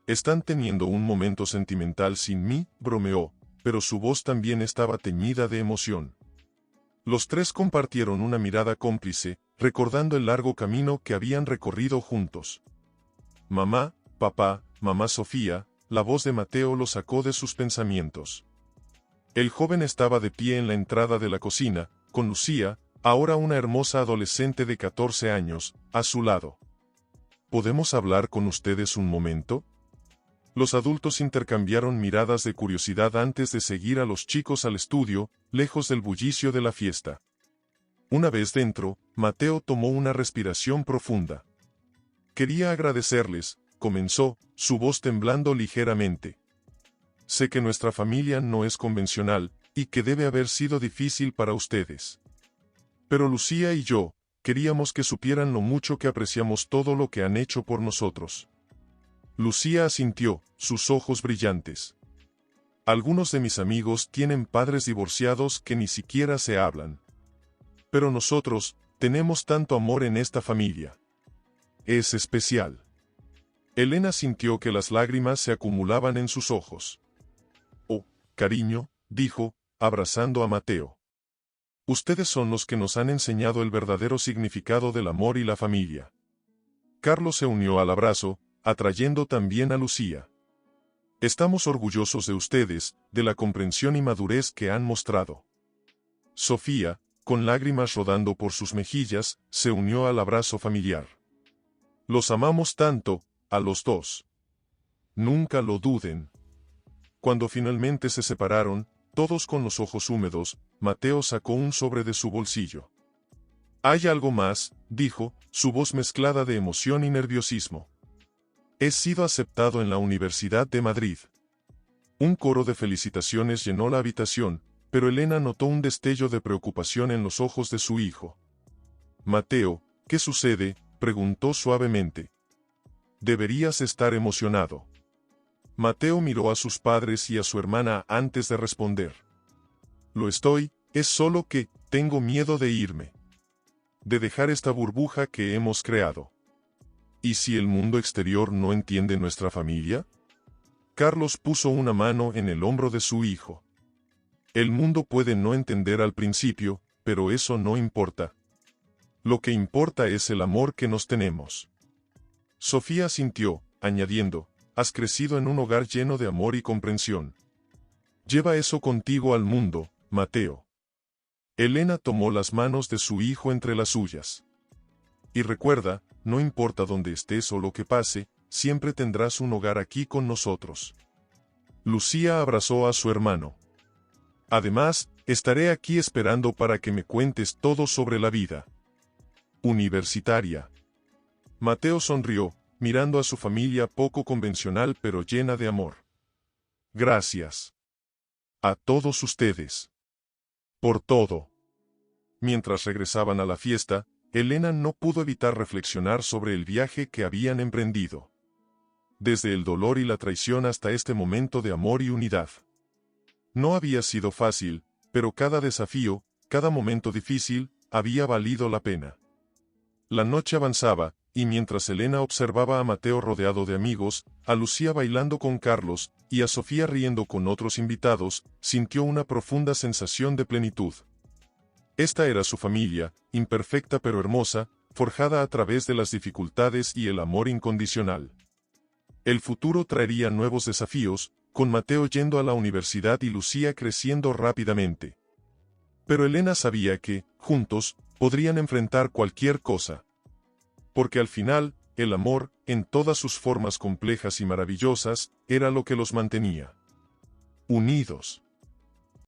Están teniendo un momento sentimental sin mí, bromeó, pero su voz también estaba teñida de emoción. Los tres compartieron una mirada cómplice, recordando el largo camino que habían recorrido juntos. Mamá, papá, mamá Sofía, la voz de Mateo lo sacó de sus pensamientos. El joven estaba de pie en la entrada de la cocina, con Lucía, ahora una hermosa adolescente de 14 años, a su lado. ¿Podemos hablar con ustedes un momento? Los adultos intercambiaron miradas de curiosidad antes de seguir a los chicos al estudio, lejos del bullicio de la fiesta. Una vez dentro, Mateo tomó una respiración profunda. Quería agradecerles, comenzó, su voz temblando ligeramente. Sé que nuestra familia no es convencional, y que debe haber sido difícil para ustedes. Pero Lucía y yo, queríamos que supieran lo mucho que apreciamos todo lo que han hecho por nosotros. Lucía asintió, sus ojos brillantes. Algunos de mis amigos tienen padres divorciados que ni siquiera se hablan. Pero nosotros, tenemos tanto amor en esta familia. Es especial. Elena sintió que las lágrimas se acumulaban en sus ojos. Oh, cariño, dijo, abrazando a Mateo. Ustedes son los que nos han enseñado el verdadero significado del amor y la familia. Carlos se unió al abrazo, atrayendo también a Lucía. Estamos orgullosos de ustedes, de la comprensión y madurez que han mostrado. Sofía, con lágrimas rodando por sus mejillas, se unió al abrazo familiar. Los amamos tanto, a los dos. Nunca lo duden. Cuando finalmente se separaron, todos con los ojos húmedos, Mateo sacó un sobre de su bolsillo. Hay algo más, dijo, su voz mezclada de emoción y nerviosismo. He sido aceptado en la Universidad de Madrid. Un coro de felicitaciones llenó la habitación, pero Elena notó un destello de preocupación en los ojos de su hijo. Mateo, ¿qué sucede?, preguntó suavemente. Deberías estar emocionado. Mateo miró a sus padres y a su hermana antes de responder. Lo estoy, es solo que, tengo miedo de irme. De dejar esta burbuja que hemos creado. ¿Y si el mundo exterior no entiende nuestra familia? Carlos puso una mano en el hombro de su hijo. El mundo puede no entender al principio, pero eso no importa. Lo que importa es el amor que nos tenemos. Sofía asintió, añadiendo, has crecido en un hogar lleno de amor y comprensión. Lleva eso contigo al mundo, Mateo. Elena tomó las manos de su hijo entre las suyas. Y recuerda, no importa dónde estés o lo que pase, siempre tendrás un hogar aquí con nosotros. Lucía abrazó a su hermano. Además, estaré aquí esperando para que me cuentes todo sobre la vida universitaria. Mateo sonrió, mirando a su familia poco convencional pero llena de amor. Gracias. A todos ustedes. Por todo. Mientras regresaban a la fiesta, Elena no pudo evitar reflexionar sobre el viaje que habían emprendido. desde el dolor y la traición hasta este momento de amor y unidad. No había sido fácil, pero cada desafío, cada momento difícil, había valido la pena. La noche avanzaba, y mientras Elena observaba a Mateo rodeado de amigos, a Lucía bailando con Carlos, y a Sofía riendo con otros invitados, sintió una profunda sensación de plenitud. Esta era su familia, imperfecta pero hermosa, forjada a través de las dificultades y el amor incondicional. El futuro traería nuevos desafíos, con Mateo yendo a la universidad y Lucía creciendo rápidamente. Pero Elena sabía que, juntos, podrían enfrentar cualquier cosa. Porque al final, el amor, en todas sus formas complejas y maravillosas, era lo que los mantenía unidos.